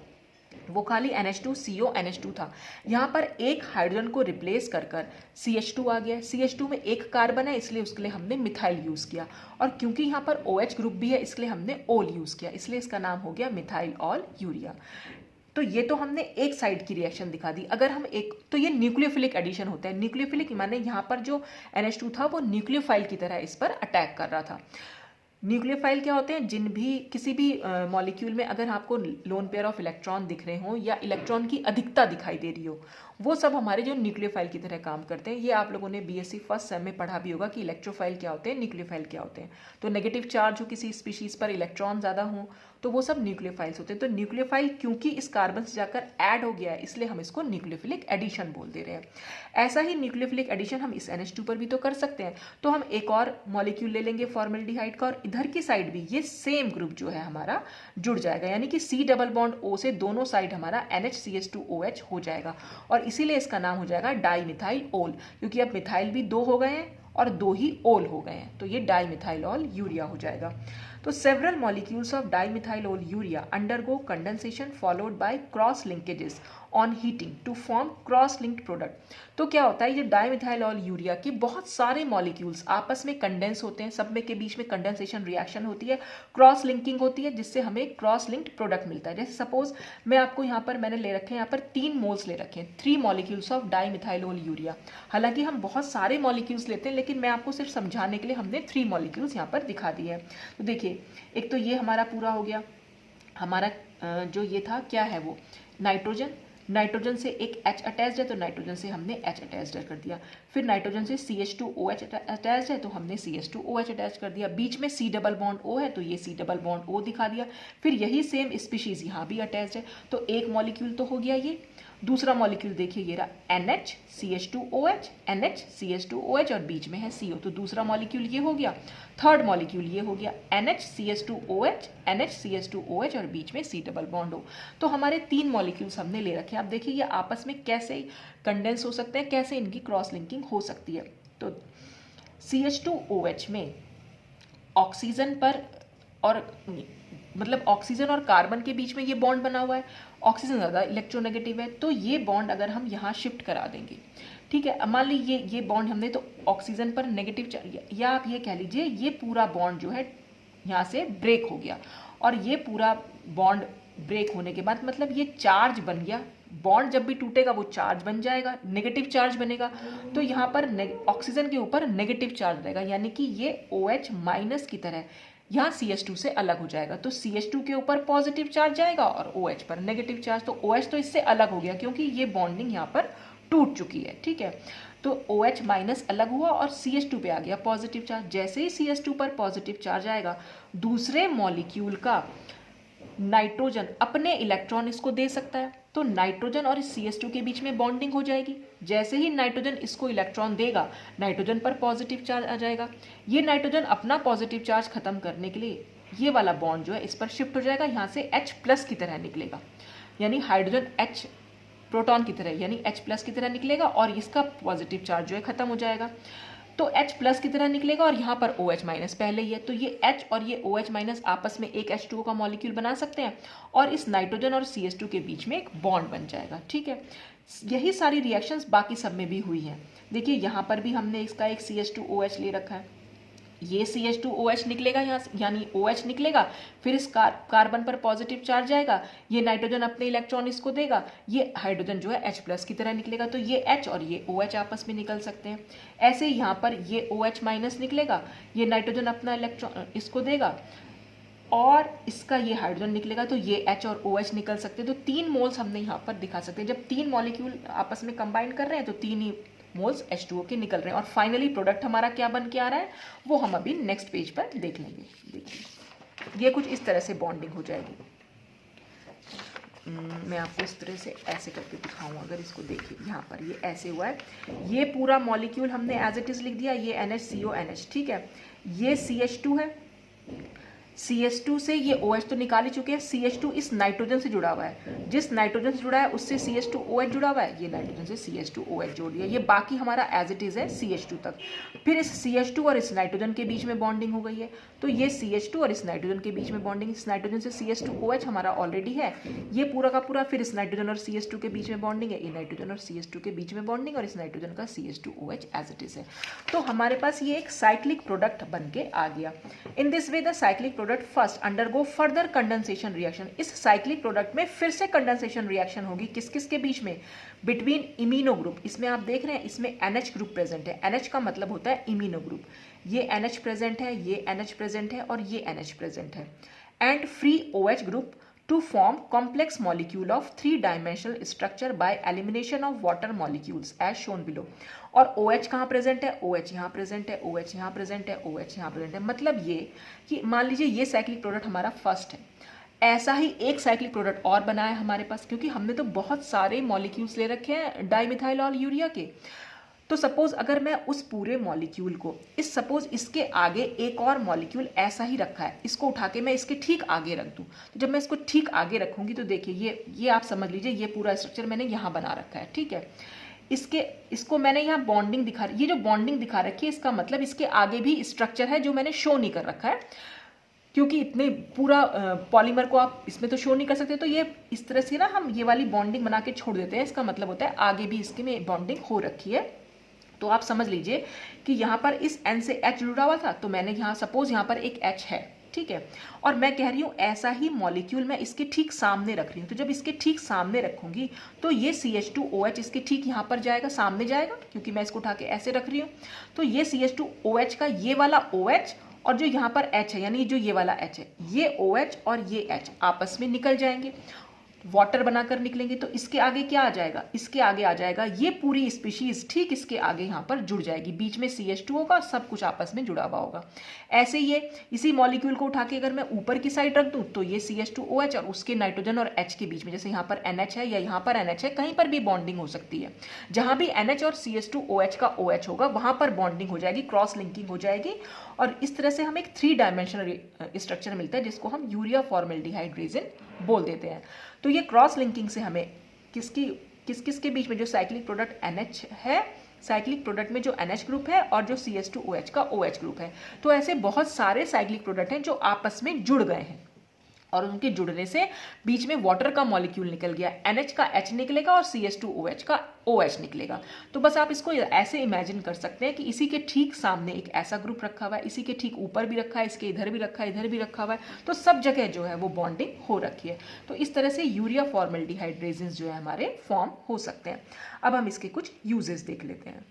वो खाली NH2CO NH2 था, यहाँ पर एक हाइड्रोजन को रिप्लेस कर कर CH2 आ गया। CH2 में एक कार्बन है इसलिए उसके लिए हमने मिथाइल यूज़ किया, और क्योंकि यहाँ पर OH ग्रुप भी है इसलिए हमने ओल यूज़ किया, इसलिए इसका नाम हो गया मिथाइल ऑल यूरिया। तो ये तो हमने एक साइड की रिएक्शन दिखा दी। अगर हम एक, तो ये न्यूक्लियोफिलिक एडिशन होता है। न्यूक्लियोफिलिक माने यहाँ पर जो NH2 था वो न्यूक्लियोफाइल की तरह इस पर अटैक कर रहा था। न्यूक्लियोफाइल क्या होते हैं, जिन भी किसी भी मॉलिक्यूल में अगर आपको लोन पेयर ऑफ इलेक्ट्रॉन दिख रहे हो या इलेक्ट्रॉन की अधिकता दिखाई दे रही हो, वो सब हमारे जो न्यूक्लियोफाइल की तरह काम करते हैं। ये आप लोगों ने बीएससी फर्स्ट सेम में पढ़ा भी होगा कि इलेक्ट्रोफाइल क्या होते हैं, न्यूक्लियोफाइल क्या होते हैं। तो नेगेटिव चार्ज हो किसी स्पीशीज पर, इलेक्ट्रॉन ज़्यादा हो, तो वो सब न्यूक्लियोफाइल्स होते हैं। तो न्यूक्लियोफाइल क्योंकि इस कार्बन से जाकर ऐड हो गया है, इसलिए हम इसको न्यूक्लियोफिलिक एडिशन बोल दे रहे हैं। ऐसा ही न्यूक्लियोफिलिक एडिशन हम इस NH2 पर भी तो कर सकते हैं। तो हम एक और मॉलिक्यूल ले लेंगे फॉर्मेल्डिहाइड का, और इधर की साइड भी ये सेम ग्रुप जो है हमारा जुड़ जाएगा, यानी कि C डबल बॉन्ड O से दोनों साइड हमारा NHCH2OH हो जाएगा, और इसीलिए इसका नाम हो जाएगा डाईमिथाइल ओल, क्योंकि अब मिथाइल भी 2 हो गए हैं और 2 ही ओल हो गए हैं, तो ये डाईमिथाइलॉल यूरिया हो जाएगा। तो several molecules of dimethylol urea undergo condensation followed by cross linkages on heating to form cross linked product. तो क्या होता है, ये डाईमिथाइलॉल यूरिया के बहुत सारे मॉलिक्यूल्स आपस में कंडेंस होते हैं, सब में के बीच में कंडेंसेशन रिएक्शन होती है, क्रॉस लिंकिंग होती है, जिससे हमें क्रॉस लिंक्ड प्रोडक्ट मिलता है। जैसे सपोज मैं आपको यहाँ पर मैंने ले रखे हैं, यहाँ पर 3 मोल्स ले रखे हैं, 3 मॉलिक्यूल्स ऑफ डाईमिथाइलॉल यूरिया। हालांकि हम बहुत सारे मॉलिक्यूल्स लेते हैं, लेकिन मैं आपको सिर्फ समझाने के लिए हमने 3 मॉलिक्यूल्स यहाँ पर दिखा दिए हैं। तो देखिए, एक तो ये हमारा पूरा हो गया, हमारा जो ये था क्या है वो नाइट्रोजन, नाइट्रोजन से एक H अटैच्ड है तो नाइट्रोजन से हमने H अटैच्ड कर दिया। फिर नाइट्रोजन से CH2OH अटैच्ड है तो हमने CH2OH अटैच कर दिया। बीच में C डबल बॉन्ड O है तो ये C डबल बॉन्ड O दिखा दिया। फिर यही सेम स्पीशीज यहाँ भी अटैच्ड है, तो एक मॉलिक्यूल तो हो गया ये। दूसरा मॉलिक्यूल देखिए, ये रहा NHCH2OH, NHCH2OH और बीच में है CO, तो दूसरा मॉलिक्यूल ये हो गया। थर्ड मॉलिक्यूल ये हो गया NHCH2OH, NHCH2OH और बीच में C डबल बॉन्ड O। तो हमारे 3 मॉलिक्यूल्स हमने ले रखे हैं। अब देखिए ये आपस में कैसे कंडेंस हो सकते हैं, कैसे इनकी क्रॉस लिंकिंग हो सकती है। तो CH2OH में ऑक्सीजन पर और मतलब ऑक्सीजन और कार्बन के बीच में ये बॉन्ड बना हुआ है, ऑक्सीजन ज़्यादा इलेक्ट्रोनेगेटिव है, तो ये बॉन्ड अगर हम यहाँ शिफ्ट करा देंगे, ठीक है, मान लीजिए ये बॉन्ड हमने तो ऑक्सीजन पर नेगेटिव, या आप ये कह लीजिए ये पूरा बॉन्ड जो है यहाँ से ब्रेक हो गया, और ये पूरा बॉन्ड ब्रेक होने के बाद मतलब ये चार्ज बन गया। बॉन्ड जब भी टूटेगा वो चार्ज बन जाएगा, नेगेटिव चार्ज बनेगा, तो यहाँ पर ऑक्सीजन के ऊपर नेगेटिव चार्ज रहेगा, यानी कि ये OH माइनस की तरह यहाँ CH2 से अलग हो जाएगा। तो CH2 के ऊपर पॉजिटिव चार्ज जाएगा और OH पर नेगेटिव चार्ज, तो OH तो इससे अलग हो गया क्योंकि ये बॉन्डिंग यहाँ पर टूट चुकी है, ठीक है। तो OH माइनस अलग हुआ और CH2 पे आ गया पॉजिटिव चार्ज। जैसे ही CH2 पर पॉजिटिव चार्ज आएगा, दूसरे मॉलिक्यूल का नाइट्रोजन अपने इलेक्ट्रॉन इसको दे सकता है, तो नाइट्रोजन और CH2 के बीच में बॉन्डिंग हो जाएगी। जैसे ही नाइट्रोजन इसको इलेक्ट्रॉन देगा, नाइट्रोजन पर पॉजिटिव चार्ज आ जाएगा। ये नाइट्रोजन अपना पॉजिटिव चार्ज खत्म करने के लिए ये वाला बॉन्ड जो है इस पर शिफ्ट हो जाएगा, यहाँ से H+ की तरह निकलेगा, यानी हाइड्रोजन H प्रोटॉन की तरह, यानी H+ की तरह निकलेगा और इसका पॉजिटिव चार्ज जो है खत्म हो जाएगा। तो H+ की तरह निकलेगा और यहाँ पर OH- पहले ही है, तो ये H और ये OH- आपस में एक H2O का मॉलिक्यूल बना सकते हैं और इस नाइट्रोजन और CH2 के बीच में एक बॉन्ड बन जाएगा, ठीक है। यही सारी रिएक्शंस बाकी सब में भी हुई हैं। देखिए यहाँ पर भी हमने इसका एक CH2OH ले रखा है, ये CH2OH निकलेगा यहाँ से, यानी OH निकलेगा, फिर इस कार्बन पर पॉजिटिव चार्ज आएगा, ये नाइट्रोजन अपने इलेक्ट्रॉन इसको देगा, ये हाइड्रोजन जो है H+ की तरह निकलेगा, तो ये H और ये OH आपस में निकल सकते हैं। ऐसे ही यहाँ पर ये OH- निकलेगा, ये नाइट्रोजन अपना इलेक्ट्रॉन इसको देगा और इसका ये हाइड्रोजन निकलेगा, तो ये H और OH निकल सकते हैं। तो 3 मोल्स हमने यहाँ पर दिखा सकते हैं। जब 3 मॉलिक्यूल आपस में कंबाइन कर रहे हैं तो 3 ही मोल्स H2O के निकल रहे हैं और फाइनली प्रोडक्ट हमारा क्या बन के आ रहा है वो हम अभी नेक्स्ट पेज पर देख लेंगे। देखिए ये कुछ इस तरह से बॉन्डिंग हो जाएगी। मैं आपको इस तरह से ऐसे करके दिखाऊं, अगर इसको देखिए यहाँ पर ये ऐसे हुआ है, ये पूरा मॉलिक्यूल हमने एज इट इज लिख दिया, ये NHCONH, ठीक है। ये CH2 है, CH2 से ये OH तो निकाल ही चुके हैं, CH2 इस नाइट्रोजन से जुड़ा हुआ है, जिस नाइट्रोजन से जुड़ा है उससे CH2OH जुड़ा हुआ है, ये नाइट्रोजन से CH2OH जोड़ दिया, ये बाकी हमारा एज इट इज़ है CH2 तक। फिर इस CH2 और इस नाइट्रोजन के बीच में बॉन्डिंग हो गई है, तो ये CH2 और इस नाइट्रोजन के बीच में बॉन्डिंग, इस नाइट्रोजन से CH2OH हमारा ऑलरेडी है, ये पूरा का पूरा, फिर इस नाइट्रोजन और CH2 के बीच में बॉन्डिंग है, ये नाइट्रोजन और CH2 के बीच में बॉन्डिंग और इस नाइट्रोजन का CH2OH एज इट इज़ है। तो हमारे पास ये एक साइक्लिक प्रोडक्ट बन के आ गया। In this way the cyclic product first undergo further condensation reaction. इस साइक्लिक प्रोडक्ट में फिर से कंडेंसेशन रिएक्शन होगी, किस किस के बीच में, बिटवीन इमीनो ग्रुप। इसमें आप देख रहे हैं इसमें NH ग्रुप प्रेजेंट है, NH का मतलब होता है इमीनो ग्रुप, ये NH प्रेजेंट है, ये NH प्रेजेंट है और ये NH प्रेजेंट है, and free OH group to form complex molecule of 3-dimensional structure by elimination of water molecules as shown below। और OH कहाँ प्रेजेंट है, OH यहाँ प्रेजेंट है, OH यहाँ प्रेजेंट है, OH यहाँ प्रेजेंट है। मतलब ये कि मान लीजिए ये साइक्लिक प्रोडक्ट हमारा फर्स्ट है, ऐसा ही एक साइक्लिक प्रोडक्ट और बना है हमारे पास, क्योंकि हमने तो बहुत सारे मॉलिक्यूल्स ले रखे हैं डाइमिथाइल यूरिया के। तो सपोज अगर मैं उस पूरे मॉलिक्यूल को सपोज इसके आगे एक और मॉलिक्यूल ऐसा ही रखा है, इसको उठा के मैं इसके ठीक आगे रख दूं, तो जब मैं इसको ठीक आगे रखूंगी तो देखिए ये आप समझ लीजिए ये पूरा स्ट्रक्चर मैंने यहाँ बना रखा है, ठीक है। इसको मैंने यहाँ बॉन्डिंग दिखा, ये जो बॉन्डिंग दिखा रखी है इसका मतलब इसके आगे भी स्ट्रक्चर है जो मैंने शो नहीं कर रखा है, क्योंकि इतने पूरा पॉलीमर को आप इसमें तो शो नहीं कर सकते। तो ये इस तरह से ना हम ये वाली बॉन्डिंग बना के छोड़ देते हैं, इसका मतलब होता है आगे भी इसके में बॉन्डिंग हो रखी है। तो आप समझ लीजिए कि यहाँ पर इस N से H जुड़ा हुआ था, तो मैंने यहाँ सपोज यहाँ पर एक H है, ठीक है, और मैं कह रही हूँ ऐसा ही मॉलिक्यूल मैं इसके ठीक सामने रख रही हूँ। तो जब इसके ठीक सामने रखूंगी तो ये CH2OH इसके ठीक यहाँ पर जाएगा, सामने जाएगा, क्योंकि मैं इसको उठा के ऐसे रख रही हूँ। तो ये CH2OH का ये वाला OH और जो यहाँ पर H है, यानी जो ये वाला H है, ये OH और ये H आपस में निकल जाएंगे, वाटर बनाकर निकलेंगे। तो इसके आगे क्या आ जाएगा, इसके आगे आ जाएगा ये पूरी स्पीशीज, ठीक इसके आगे यहाँ पर जुड़ जाएगी, बीच में CH2 होगा, सब कुछ आपस में जुड़ा हुआ होगा। ऐसे ये इसी मॉलिक्यूल को उठा के अगर मैं ऊपर की साइड रख दूं तो ये CH2OH और उसके नाइट्रोजन और H के बीच में, जैसे यहाँ पर NH है या यहाँ पर NH है, कहीं पर भी बॉन्डिंग हो सकती है। जहाँ भी NH और CH2OH का OH होगा वहाँ पर बॉन्डिंग हो जाएगी, क्रॉस लिंकिंग हो जाएगी, और इस तरह से हमें एक 3-डायमेंशनल स्ट्रक्चर मिलता है जिसको हम यूरिया फॉर्मेल्डिहाइड रेजिन बोल देते हैं। तो ये क्रॉस लिंकिंग से हमें किस किस के बीच में जो साइक्लिक प्रोडक्ट NH है, साइक्लिक प्रोडक्ट में जो NH ग्रुप है और जो CH2OH का OH ग्रुप है, तो ऐसे बहुत सारे साइक्लिक प्रोडक्ट हैं जो आपस में जुड़ गए हैं, और उनके जुड़ने से बीच में वाटर का मॉलिक्यूल निकल गया, NH का H निकलेगा और CH2OH का OH निकलेगा। तो बस आप इसको ऐसे इमेजिन कर सकते हैं कि इसी के ठीक सामने एक ऐसा ग्रुप रखा हुआ है, इसी के ठीक ऊपर भी रखा है, इसके इधर भी रखा है, इधर भी रखा हुआ है, तो सब जगह जो है वो बॉन्डिंग हो रखी है। तो इस तरह से यूरिया फॉर्मेल्डिहाइड रेजिन्स जो है हमारे फॉर्म हो सकते हैं। अब हम इसके कुछ यूजेस देख लेते हैं।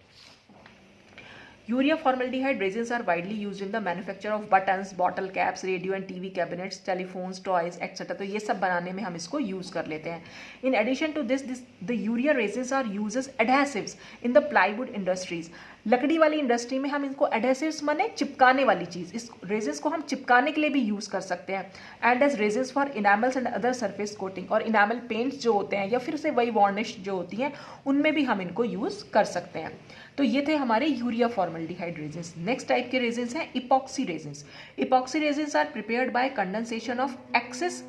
Urea formaldehyde resins are widely used in the manufacture of buttons, bottle caps, radio and TV cabinets, telephones, toys, etc. तो ये सब बनाने में हम इसको यूज कर लेते हैं। In addition to this, the urea resins are used as adhesives in the plywood industries. लकड़ी वाली इंडस्ट्री में हम इनको एडहेसिव्स माने चिपकाने वाली चीज़, इस रेजिन्स को हम चिपकाने के लिए भी यूज़ कर सकते हैं। And as resins for enamels and other surface coating, और इनामल पेंट्स जो होते हैं या फिर से वही वार्निश जो होती हैं उनमें भी हम इनको यूज़ कर सकते हैं। तो ये थे हमारे urea formaldehyde resins. Next type के रेजिन्स हैं epoxy resins. Epoxy resins are prepared by condensation of excess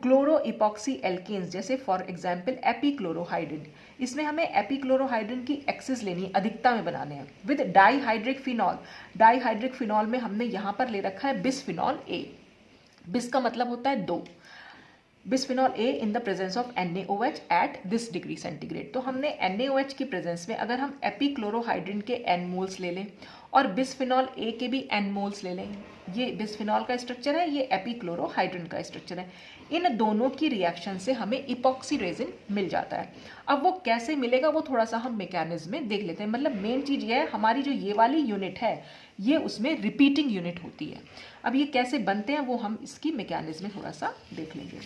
chloro epoxy alkanes, जैसे फॉर एग्जाम्पल एपीक्लोरोहाइड्रिन। इसमें हमें एपीक्लोरोहाइड्रिन की एक्सेस लेनी है, अधिकता में बनाने हैं, with dihydric phenol. Dihydric phenol में हमने यहाँ पर ले रखा है बिस्फिनॉल ए। बिस का मतलब होता है 2, bisphenol A in the presence of NaOH at this degree centigrade. तो हमने NaOH की प्रेजेंस में अगर हम एपीक्लोरोहाइड्रिन के N मोल्स ले लें और बिस्फिनॉल ए के भी N मोल्स ले लें, ये बिस्फिनॉल का स्ट्रक्चर है, ये एपीक्लोरोहाइड्रिन का स्ट्रक्चर है, इन दोनों की रिएक्शन से हमें इपॉक्सी रेजिन मिल जाता है। अब वो कैसे मिलेगा वो थोड़ा सा हम मैकेनिज्म में देख लेते हैं। मतलब मेन चीज़ ये है, हमारी जो ये वाली यूनिट है ये उसमें रिपीटिंग यूनिट होती है। अब ये कैसे बनते हैं वो हम इसकी मैकेनिज्म में थोड़ा सा देख लेंगे।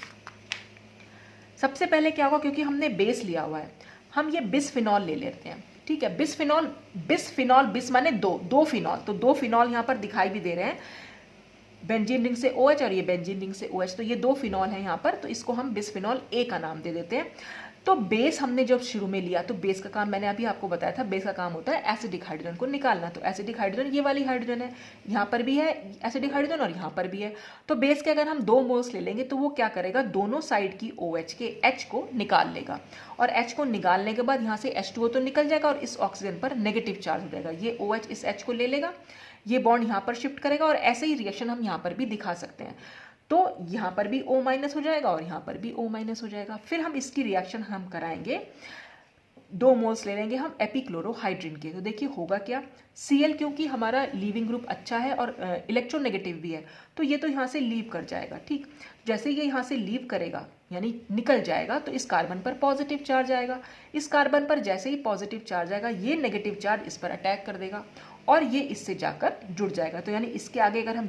सबसे पहले क्या होगा, क्योंकि हमने बेस लिया हुआ है, हम ये बिस्फिनॉल ले लेते हैं, ठीक है। बिस्फिनॉल बिस माने दो फिनॉल, तो 2 फिनॉल यहाँ पर दिखाई भी दे रहे हैं, बेंजीन रिंग से OH और ये बेंजीन रिंग से OH, तो ये 2 फिनॉल हैं यहाँ पर, तो इसको हम बिस्फिनॉल ए का नाम दे देते हैं। तो बेस हमने जब शुरू में लिया तो बेस का काम मैंने अभी आपको बताया था, बेस का काम होता है एसिडिक हाइड्रोजन को निकालना। तो एसिडिक हाइड्रोजन ये वाली हाइड्रोजन है, यहाँ पर भी है एसिडिक हाइड्रोजन और यहाँ पर भी है। तो बेस के अगर हम 2 मोल्स ले लेंगे तो वो क्या करेगा, दोनों साइड की OH के H को निकाल लेगा, और H को निकालने के बाद यहाँ से H2O तो निकल जाएगा और इस ऑक्सीजन पर नेगेटिव चार्ज हो जाएगा। ये OH इस H को ले लेगा, ये बॉन्ड यहाँ पर शिफ्ट करेगा, और ऐसे ही रिएक्शन हम यहाँ पर भी दिखा सकते हैं। तो यहाँ पर भी O- हो जाएगा और यहाँ पर भी O- हो जाएगा। फिर हम इसकी रिएक्शन हम कराएंगे, 2 मोल्स ले लेंगे हम एपीक्लोरोहाइड्रिन के। तो देखिए होगा क्या, Cl क्योंकि हमारा लीविंग ग्रुप अच्छा है और इलेक्ट्रोनेगेटिव भी है, तो ये तो यहाँ से लीव कर जाएगा, ठीक। जैसे ये यहाँ से लीव करेगा यानी निकल जाएगा तो इस कार्बन पर पॉजिटिव चार्ज आएगा। इस कार्बन पर जैसे ही पॉजिटिव चार्ज आएगा ये नेगेटिव चार्ज इस पर अटैक कर देगा, और ये इससे जाकर जुड़ जाएगा। तो यानी इसके आगे अगर हम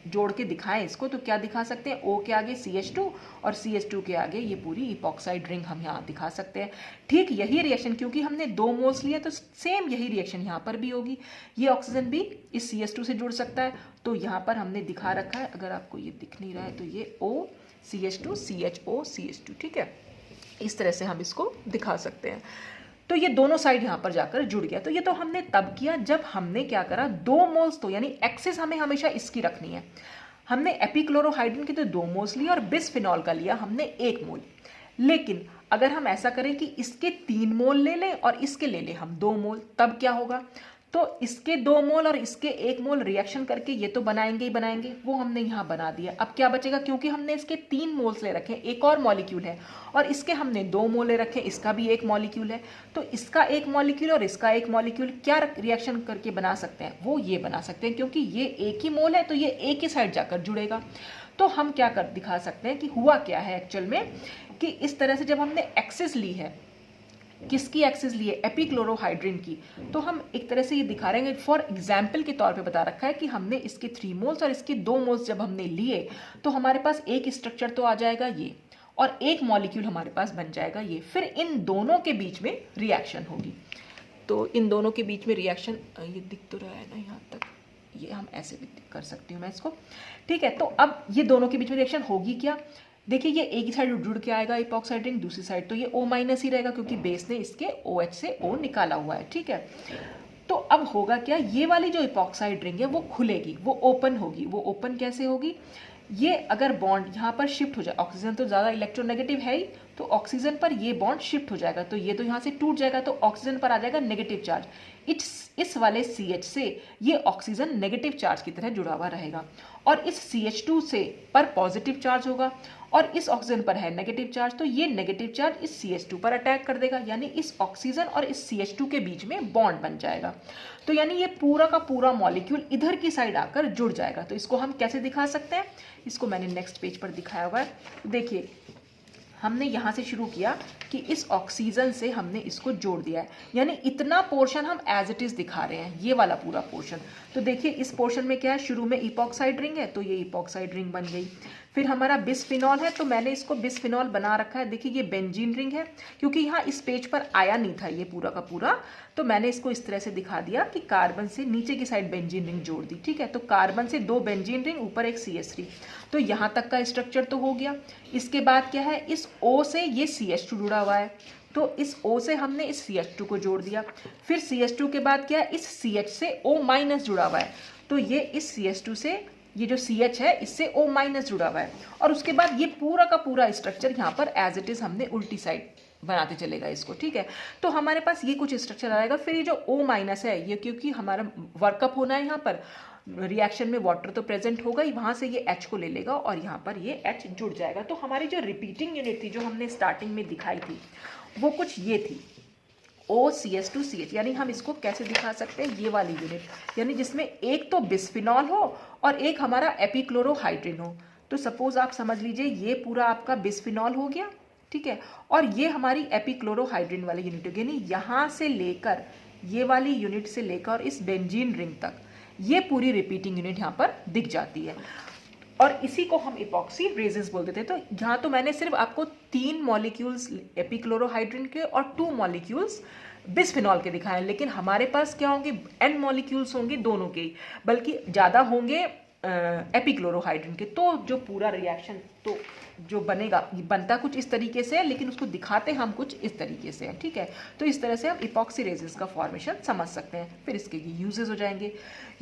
जोड़ के दिखाएं इसको तो क्या दिखा सकते हैं, O के आगे CH2 और CH2 के आगे ये पूरी इपॉक्साइड रिंग हम यहाँ दिखा सकते हैं। ठीक यही रिएक्शन, क्योंकि हमने 2 मोल्स लिए तो सेम यही रिएक्शन यहाँ पर भी होगी। ये ऑक्सीजन भी इस CH2 से जुड़ सकता है, तो यहाँ पर हमने दिखा रखा है, अगर आपको ये दिख नहीं रहा है तो ये O CH2 CHO CH2, ठीक है, इस तरह से हम इसको दिखा सकते हैं। तो ये दोनों साइड यहाँ पर जाकर जुड़ गया। तो ये तो हमने तब किया जब हमने क्या करा, 2 मोल्स, तो यानी एक्सिस हमें हमेशा इसकी रखनी है। हमने एपिक्लोरोहाइड्रिन की तो 2 मोल्स लिया और बिस्फिनॉल का लिया हमने 1 मोल। लेकिन अगर हम ऐसा करें कि इसके 3 मोल ले लें और इसके ले लें हम 2 मोल, तब क्या होगा, तो इसके 2 मोल और इसके 1 मोल रिएक्शन करके ये तो बनाएंगे ही बनाएंगे, वो हमने यहाँ बना दिया। अब क्या बचेगा, क्योंकि हमने इसके 3 मोल्स ले रखे हैं, एक और मॉलिक्यूल है, और इसके हमने 2 मोल ले रखे हैं, इसका भी 1 मॉलिक्यूल है, तो इसका 1 मॉलिक्यूल और इसका 1 मॉलिक्यूल क्या रिएक्शन करके बना सकते हैं, वो ये बना सकते हैं, क्योंकि ये एक ही मोल है तो ये एक ही साइड जाकर जुड़ेगा। तो हम क्या कर दिखा सकते हैं कि हुआ क्या है एक्चुअल में, कि इस तरह से जब हमने एक्सिस ली है, किसकी एक्सिस ली है, एपिक्लोरोहाइड्रिन की, तो हम एक तरह से ये दिखा रहे हैं, फॉर एग्जाम्पल के तौर पे बता रखा है कि हमने इसके 3 मोल्स और इसके 2 मोल्स जब हमने लिए तो हमारे पास एक स्ट्रक्चर तो आ जाएगा ये, और एक मॉलिक्यूल हमारे पास बन जाएगा ये। फिर इन दोनों के बीच में रिएक्शन होगी, तो इन दोनों के बीच में रिएक्शन, ये दिख तो रहा है ना यहाँ तक, ये हम ऐसे भी कर सकती हूँ मैं इसको, ठीक है। तो अब ये दोनों के बीच में रिएक्शन होगी क्या, देखिए ये एक ही साइड जुड़ के आएगा इपॉक्साइड रिंग, दूसरी साइड तो ये O माइनस ही रहेगा, क्योंकि बेस ने इसके OH से O निकाला हुआ है, ठीक है। तो अब होगा क्या, ये वाली जो इपॉक्साइड रिंग है वो खुलेगी, वो ओपन होगी। वो ओपन कैसे होगी, ये अगर बॉन्ड यहाँ पर शिफ्ट हो जाए, ऑक्सीजन तो ज़्यादा इलेक्ट्रोनेगेटिव है ही, तो ऑक्सीजन पर ये बॉन्ड शिफ्ट हो जाएगा, तो ये तो यहाँ से टूट जाएगा, तो ऑक्सीजन पर आ जाएगा नेगेटिव चार्ज। इस वाले CH से ये ऑक्सीजन नेगेटिव चार्ज की तरह जुड़ा हुआ रहेगा, और इस CH2 से पर पॉजिटिव चार्ज होगा, और इस ऑक्सीजन पर है नेगेटिव चार्ज, तो ये नेगेटिव चार्ज इस CH2 पर अटैक कर देगा, यानी इस ऑक्सीजन और इस CH2 के बीच में बॉन्ड बन जाएगा। तो यानी ये पूरा का पूरा मॉलिक्यूल इधर की साइड आकर जुड़ जाएगा। तो इसको हम कैसे दिखा सकते हैं, इसको मैंने नेक्स्ट पेज पर दिखाया हुआ है। देखिए हमने यहाँ से शुरू किया कि इस ऑक्सीजन से हमने इसको जोड़ दिया है, यानी इतना पोर्शन हम एज इट इज दिखा रहे हैं, ये वाला पूरा पोर्शन। तो देखिए इस पोर्शन में क्या है, शुरू में इपॉक्साइड रिंग है, तो ये इपॉक्साइड रिंग बन गई। फिर हमारा बिस्फिनॉल है, तो मैंने इसको बिस्फिनॉल बना रखा है। देखिए ये बेंजीन रिंग है, क्योंकि यहाँ इस पेज पर आया नहीं था ये पूरा का पूरा, तो मैंने इसको इस तरह से दिखा दिया कि कार्बन से नीचे की साइड बेंजीन रिंग जोड़ दी, ठीक है। तो कार्बन से 2 बेंजीन रिंग, ऊपर एक CH3, तो यहाँ तक का स्ट्रक्चर तो हो गया। इसके बाद क्या है, इस O से ये CH2 जुड़ा हुआ है, तो इस O से हमने इस CH2 को जोड़ दिया। फिर CH2 के बाद क्या है, इस CH से O माइनस जुड़ा हुआ है, तो ये इस CH2 से ये जो CH है इससे O माइनस जुड़ा हुआ है, और उसके बाद ये पूरा का पूरा स्ट्रक्चर यहाँ पर एज इट इज हमने उल्टी साइड बनाते चलेगा इसको, ठीक है। तो हमारे पास ये कुछ स्ट्रक्चर आएगा। फिर ये जो O माइनस है, ये क्योंकि हमारा वर्कअप होना है, यहाँ पर रिएक्शन में वाटर तो प्रेजेंट होगा ही, वहां से ये H को ले लेगा और यहाँ पर ये H जुड़ जाएगा। तो हमारी जो रिपीटिंग यूनिट थी जो हमने स्टार्टिंग में दिखाई थी वो कुछ ये थी, OCH2CH, यानी हम इसको कैसे दिखा सकते हैं, ये वाली यूनिट, यानी जिसमें एक तो बिस्फिनॉल हो और एक हमारा एपिक्लोरोहाइड्रिन हो। तो सपोज आप समझ लीजिए ये पूरा आपका बिस्फिनॉल हो गया, ठीक है, और ये हमारी एपिक्लोरोहाइड्रिन वाली यूनिट होगी, यानी यहाँ से लेकर ये वाली यूनिट से लेकर और इस बेंजीन रिंग तक ये पूरी रिपीटिंग यूनिट यहाँ पर दिख जाती है, और इसी को हम इपॉक्सी रेजिन्स बोलते थे। तो यहाँ तो मैंने सिर्फ आपको 3 मॉलिक्यूल्स एपिक्लोरोहाइड्रिन के और 2 मॉलिक्यूल्स बिस्फिनॉल के दिखाए, लेकिन हमारे पास क्या होंगे, N मॉलिक्यूल्स होंगे दोनों के, बल्कि ज़्यादा होंगे एपिक्लोरोहाइड्रिन के। तो जो पूरा रिएक्शन तो जो बनेगा, बनता कुछ इस तरीके से है, लेकिन उसको दिखाते हम कुछ इस तरीके से है, ठीक है। तो इस तरह से हम इपॉक्सी रेजिन्स का फॉर्मेशन समझ सकते हैं। फिर इसके यूजेस हो जाएंगे।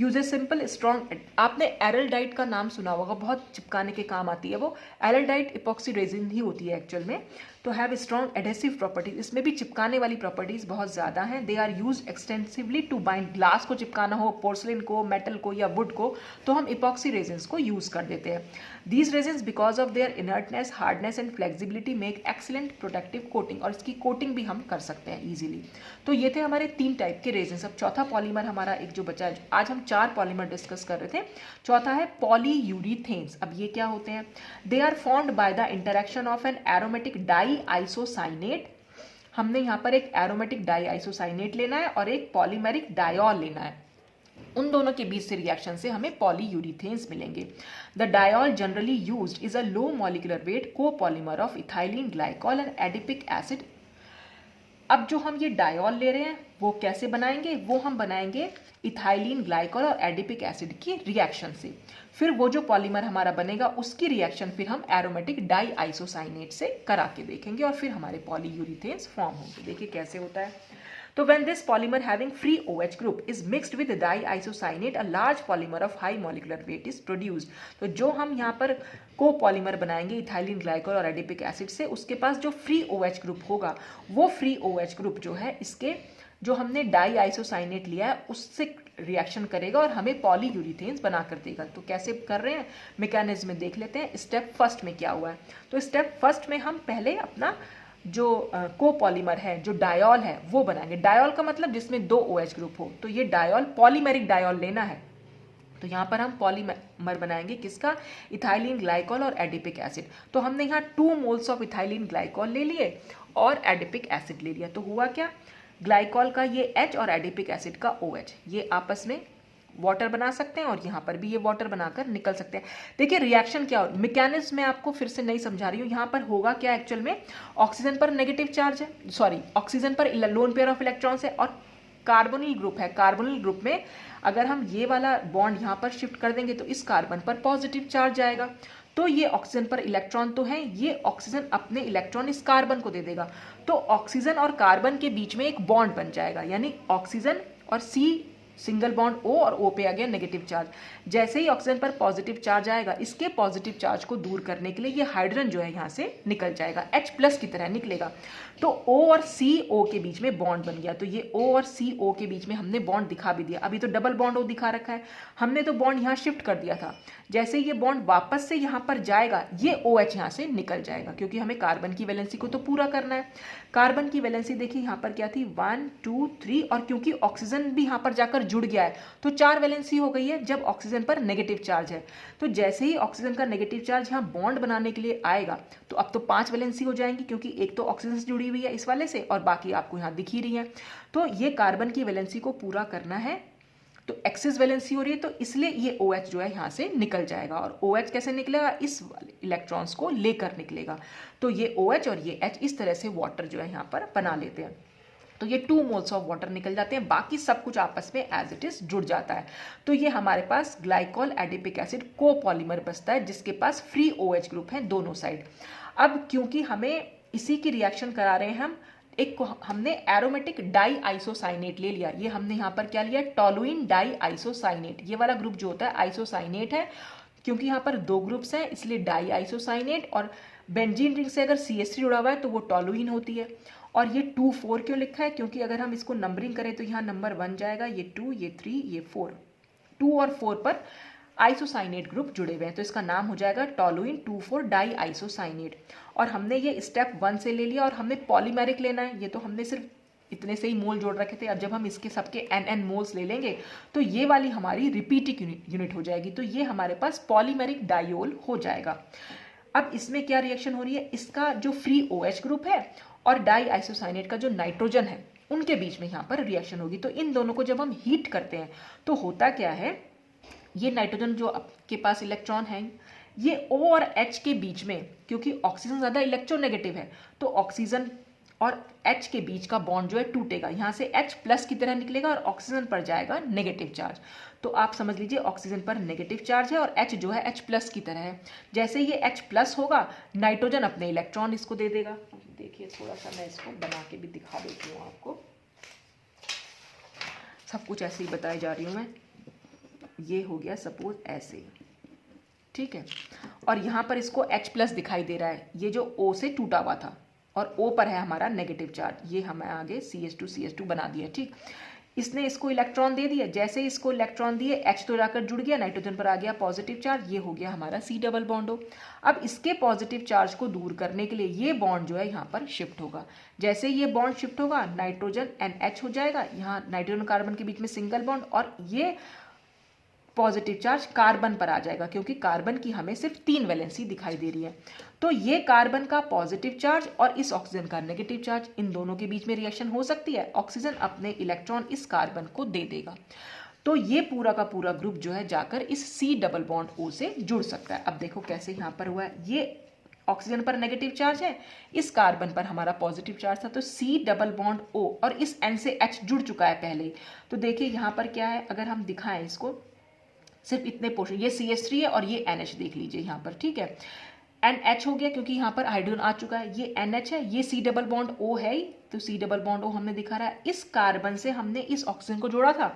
यूजेस सिंपल, स्ट्रॉन्ग, आपने एरल्डाइट का नाम सुना होगा, बहुत चिपकाने के काम आती है वो। एरल्डाइट इपॉक्सी रेजिन ही होती है एक्चुअल में। तो हैव स्ट्रॉन्ग एडेसिव प्रॉपर्टीज, इसमें भी चिपकाने वाली प्रॉपर्टीज बहुत ज़्यादा हैं। They are use extensively to bind, glass को चिपकाना हो, पोर्सलिन को, मेटल को या वुड को, तो हम इपॉक्सी रेजिन्स को यूज़ कर देते हैं। These resins because of their inertness, hardness and flexibility make excellent protective coating, और इसकी कोटिंग भी हम कर सकते हैं ईजिली। तो ये थे हमारे 3 टाइप के रेजिन्स। अब चौथा पॉलीमर हमारा एक जो बचा है, आज हम 4 पॉलीमर डिस्कस कर रहे थे, चौथा है पॉलीयूरीथेन्स। अब ये क्या होते हैं, they are formed by the interaction of an aromatic diisocyanate. हमने यहाँ पर एक एरोमेटिक डाई आइसोसाइनेट लेना है और एक पॉलीमेरिक डायोल लेना है। उन दोनों के बीच से रिएक्शन से हमें पॉलीयूरिथेन्स मिलेंगे। The diol generally used is a low molecular weight copolymer of ethylene glycol and adipic acid. अब जो हम ये डायोल ले रहे हैं वो कैसे बनाएंगे, वो हम बनाएंगे इथाइलिन ग्लाइकॉल और एडिपिक एसिड की रिएक्शन से। फिर वो जो पॉलीमर हमारा बनेगा उसकी रिएक्शन फिर हम एरोमेटिक डाई आइसोसाइनेट से करा के देखेंगे और फिर हमारे पॉलीयूरिथेन्स फॉर्म होंगे। देखिए कैसे होता है। तो when this polymer having free OH group is mixed with diisocyanate, a large polymer of high molecular weight is produced। तो जो हम यहाँ पर को पॉलीमर बनाएंगे इथाइलिन ग्लाइकॉल और एडिपिक एसिड से, उसके पास जो फ्री OH ग्रुप होगा वो फ्री OH ग्रुप जो है इसके जो हमने डाई आइसोसाइनेट लिया है उससे रिएक्शन करेगा और हमें पॉलीयूरिथेन्स बना कर देगा। तो कैसे कर रहे हैं मैकेनिज्म में देख लेते हैं। स्टेप फर्स्ट में क्या हुआ है, तो स्टेप फर्स्ट में हम पहले अपना जो कोपॉलीमर है, जो डायोल है, वो बनाएंगे। डायोल का मतलब जिसमें 2 OH ग्रुप हो, तो ये डायोल पॉलीमेरिक डायोल लेना है। तो यहाँ पर हम पॉलीमर बनाएंगे किसका, इथाइलिन ग्लाइकॉल और एडिपिक एसिड। तो हमने यहाँ 2 मोल्स ऑफ इथाइलिन ग्लाइकॉल ले लिए और एडिपिक एसिड ले लिया। तो हुआ क्या, ग्लाइकॉल का ये H और एडिपिक एसिड का OH ये आपस में वाटर बना सकते हैं और यहाँ पर भी ये वाटर बनाकर निकल सकते हैं। देखिए रिएक्शन क्या हो, मैकेनिज्म में आपको फिर से नहीं समझा रही हूँ। यहाँ पर होगा क्या, एक्चुअल में ऑक्सीजन पर नेगेटिव चार्ज है, सॉरी ऑक्सीजन पर लोन पेयर ऑफ इलेक्ट्रॉन्स है और कार्बोनिल ग्रुप है। कार्बोनिल ग्रुप में अगर हम ये वाला बॉन्ड यहाँ पर शिफ्ट कर देंगे तो इस कार्बन पर पॉजिटिव चार्ज आएगा। तो ये ऑक्सीजन पर इलेक्ट्रॉन तो है, ये ऑक्सीजन अपने इलेक्ट्रॉन इस कार्बन को दे देगा। तो ऑक्सीजन और कार्बन के बीच में एक बॉन्ड बन जाएगा, यानी ऑक्सीजन और C सिंगल बॉन्ड O और O पे आ गया नेगेटिव चार्ज। जैसे ही ऑक्सीजन पर पॉजिटिव चार्ज आएगा, इसके पॉजिटिव चार्ज को दूर करने के लिए ये हाइड्रोजन जो है यहाँ से निकल जाएगा, H+ की तरह निकलेगा। तो O और CO के बीच में बॉन्ड बन गया। तो ये O और CO के बीच में हमने बॉन्ड दिखा भी दिया। अभी तो डबल बॉन्ड O दिखा रखा है, हमने तो बॉन्ड यहाँ शिफ्ट कर दिया था। जैसे ये बॉन्ड वापस से यहाँ पर जाएगा, ये OH यहाँ से निकल जाएगा, क्योंकि हमें कार्बन की वैलेंसी को तो पूरा करना है। कार्बन की वैलेंसी देखिए यहाँ पर क्या थी, 1 2 3, और क्योंकि ऑक्सीजन भी यहाँ पर जाकर जुड़ गया है तो 4 वैलेंसी हो गई है जब ऑक्सीजन पर नेगेटिव चार्ज है। तो जैसे ही ऑक्सीजन का नेगेटिव चार्ज यहाँ बॉन्ड बनाने के लिए आएगा तो अब तो 5 वैलेंसी हो जाएंगी, क्योंकि एक तो ऑक्सीजन से जुड़ी हुई है इस वाले से और बाकी आपको यहाँ दिख ही रही है। तो ये कार्बन की वैलेंसी को पूरा करना है, तो एक्सिस वैलेंसी हो रही है, तो इसलिए ये OH जो है यहाँ से निकल जाएगा। और OH कैसे निकलेगा, इस इलेक्ट्रॉन्स को लेकर निकलेगा। तो ये OH और ये H इस तरह से वाटर जो है यहाँ पर बना लेते हैं। तो ये 2 मोल्स ऑफ वाटर निकल जाते हैं, बाकी सब कुछ आपस में एज इट इज जुड़ जाता है। तो ये हमारे पास ग्लाइकॉल एडिपिक एसिड कोपॉलीमर बचता है, जिसके पास फ्री OH ग्रुप है दोनों साइड। अब क्योंकि हमें इसी की रिएक्शन करा रहे हैं हम, एक को हमने एरोमेटिक डाई आइसोसाइनेट ले लिया। ये हमने यहाँ पर क्या लिया, टोलुइन डाई आइसोसाइनेट। ये वाला ग्रुप जो होता है आइसोसाइनेट है, क्योंकि यहाँ पर 2 ग्रुप्स हैं इसलिए डाई आइसोसाइनेट। और बेंजीन रिंग से अगर CH3 जुड़ा हुआ है तो वो टोलुइन होती है। और ये 2 4 क्यों लिखा है, क्योंकि अगर हम इसको नंबरिंग करें तो यहाँ नंबर 1 जाएगा, ये 2 ये 3 ये 4, 2 और 4 पर आइसोसाइनेट ग्रुप जुड़े हुए हैं, तो इसका नाम हो जाएगा टोलुइन 2,4 डाई आइसोसाइनेट। और हमने ये स्टेप 1 से ले लिया और हमने पॉलीमेरिक लेना है। ये तो हमने सिर्फ इतने से ही मोल जोड़ रखे थे। अब जब हम इसके सबके NN मोल्स ले लेंगे तो ये वाली हमारी रिपीटिंग यूनिट हो जाएगी। तो ये हमारे पास पॉलीमेरिक डायोल हो जाएगा। अब इसमें क्या रिएक्शन हो रही है, इसका जो फ्री OH ग्रुप है और डाई आइसोसाइनेट का जो नाइट्रोजन है उनके बीच में यहाँ पर रिएक्शन होगी। तो इन दोनों को जब हम हीट करते हैं तो होता क्या है, ये नाइट्रोजन जो आपके पास इलेक्ट्रॉन है, ये O और H के बीच में, क्योंकि ऑक्सीजन ज़्यादा इलेक्ट्रोनेगेटिव है तो ऑक्सीजन और H के बीच का बॉन्ड जो है टूटेगा, यहाँ से H+ की तरह निकलेगा और ऑक्सीजन पर जाएगा नेगेटिव चार्ज। तो आप समझ लीजिए ऑक्सीजन पर नेगेटिव चार्ज है और H जो है H+ की तरह है। जैसे ये H+ होगा, नाइट्रोजन अपने इलेक्ट्रॉन इसको दे देगा। देखिए थोड़ा सा मैं इसको बना के भी दिखा देती हूँ आपको, सब कुछ ऐसे ही बताई जा रही हूँ मैं। ये हो गया सपोज ऐसे, ठीक है। और यहाँ पर इसको H+ दिखाई दे रहा है, ये जो O से टूटा हुआ था, और O पर है हमारा नेगेटिव चार्ज। ये हमें आगे CH2 बना दिया, ठीक। इसने इसको इलेक्ट्रॉन दे दिया, जैसे इसको इलेक्ट्रॉन दिए H तो जाकर जुड़ गया, नाइट्रोजन पर आ गया पॉजिटिव चार्ज, ये हो गया हमारा C डबल बॉन्ड O। अब इसके पॉजिटिव चार्ज को दूर करने के लिए ये बॉन्ड जो है यहाँ पर शिफ्ट होगा। जैसे ये बॉन्ड शिफ्ट होगा, नाइट्रोजन NH हो जाएगा, यहाँ नाइट्रोजन कार्बन के बीच में सिंगल बॉन्ड, और ये पॉजिटिव चार्ज कार्बन पर आ जाएगा, क्योंकि कार्बन की हमें सिर्फ 3 वैलेंसी दिखाई दे रही है। तो ये कार्बन का पॉजिटिव चार्ज और इस ऑक्सीजन का नेगेटिव चार्ज, इन दोनों के बीच में रिएक्शन हो सकती है। ऑक्सीजन अपने इलेक्ट्रॉन इस कार्बन को दे देगा। तो ये पूरा का पूरा ग्रुप जो है जाकर इस C डबल बॉन्ड O से जुड़ सकता है। अब देखो कैसे यहाँ पर हुआ है, ये ऑक्सीजन पर नेगेटिव चार्ज है, इस कार्बन पर हमारा पॉजिटिव चार्ज था, तो C डबल बॉन्ड O और इस N से H जुड़ चुका है पहले। तो देखिए यहाँ पर क्या है, अगर हम दिखाएं इसको सिर्फ इतने पोर्शन, ये CH3 है और ये NH देख लीजिए यहाँ पर, ठीक है। NH हो गया क्योंकि यहाँ पर हाइड्रोजन आ चुका है, ये NH है, ये C डबल बॉन्ड O है, तो C डबल बॉन्ड O हमने दिखा रहा है, इस कार्बन से हमने इस ऑक्सीजन को जोड़ा था,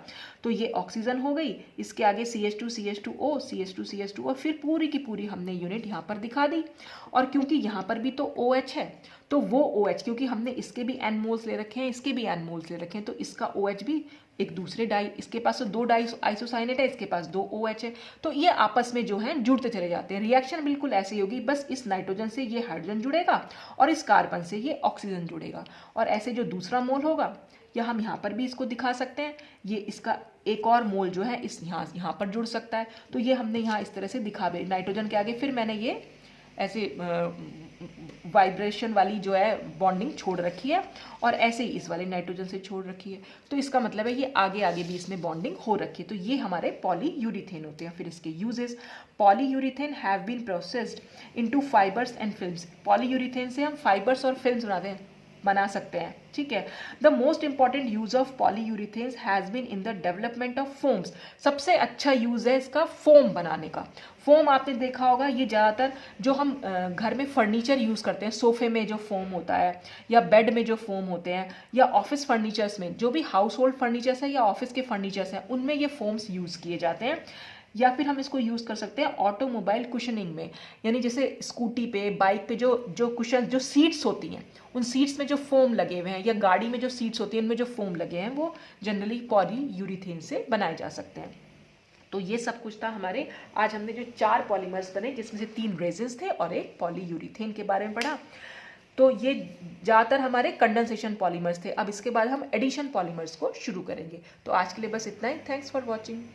तो ये ऑक्सीजन हो गई, इसके आगे CH2 CH2O CH2 CH2 और फिर पूरी की पूरी हमने यूनिट यहाँ पर दिखा दी। और क्योंकि यहाँ पर भी तो OH है, तो वो OH क्योंकि हमने इसके भी N मोल्स ले रखे हैं, इसके भी N मोल्स ले रखे हैं, तो इसका OH भी एक दूसरे डाई, इसके पास तो 2 डाई आइसोसाइनेट है, इसके पास 2 OH है, तो ये आपस में जो है जुड़ते चले जाते हैं। रिएक्शन बिल्कुल ऐसी होगी, बस इस नाइट्रोजन से ये हाइड्रोजन जुड़ेगा और इस कार्बन से ये ऑक्सीजन जुड़ेगा, और ऐसे जो दूसरा मोल होगा, या हम यहाँ पर भी इसको दिखा सकते हैं, ये इसका एक और मोल जो है इस यहाँ पर जुड़ सकता है। तो ये हमने यहाँ इस तरह से दिखा भी, नाइट्रोजन के आगे फिर मैंने ये ऐसे वाइब्रेशन वाली जो है बॉन्डिंग छोड़ रखी है, और ऐसे ही इस वाले नाइट्रोजन से छोड़ रखी है, तो इसका मतलब है ये आगे आगे भी इसमें बॉन्डिंग हो रखी है। तो ये हमारे पॉलीयूरिथेन होते हैं। फिर इसके uses, polyurethane have been processed into fibres and films. Polyurethane से हम फाइबर्स और फिल्म्स बना सकते हैं, ठीक है। The most important use of polyurethanes has been in the development of foams. सबसे अच्छा यूज है इसका फोम बनाने का। फोम आपने देखा होगा, ये ज़्यादातर जो हम घर में फर्नीचर यूज़ करते हैं, सोफे में जो फोम होता है या बेड में जो फोम होते हैं, या ऑफिस फर्नीचर्स में, जो भी हाउस होल्ड फर्नीचर्स है या ऑफिस के फर्नीचर्स हैं, उनमें ये फोम्स यूज़ किए जाते हैं। या फिर हम इसको यूज़ कर सकते हैं ऑटोमोबाइल कुशनिंग में, यानी जैसे स्कूटी पे, बाइक पे जो कुशन, जो सीट्स होती हैं, उन सीट्स में जो फोम लगे हुए हैं, या गाड़ी में जो सीट्स होती हैं उनमें जो फोम लगे हैं, वो जनरली पॉलीयूरिथेन से बनाए जा सकते हैं। तो ये सब कुछ था हमारे, आज हमने जो 4 पॉलीमर्स बने, जिसमें से 3 रेजिन्स थे और एक पॉलीयूरिथेन के बारे में पढ़ा। तो ये ज़्यादातर हमारे कंडेंसेशन पॉलीमर्स थे। अब इसके बाद हम एडिशन पॉलीमर्स को शुरू करेंगे। तो आज के लिए बस इतना ही। Thanks for watching.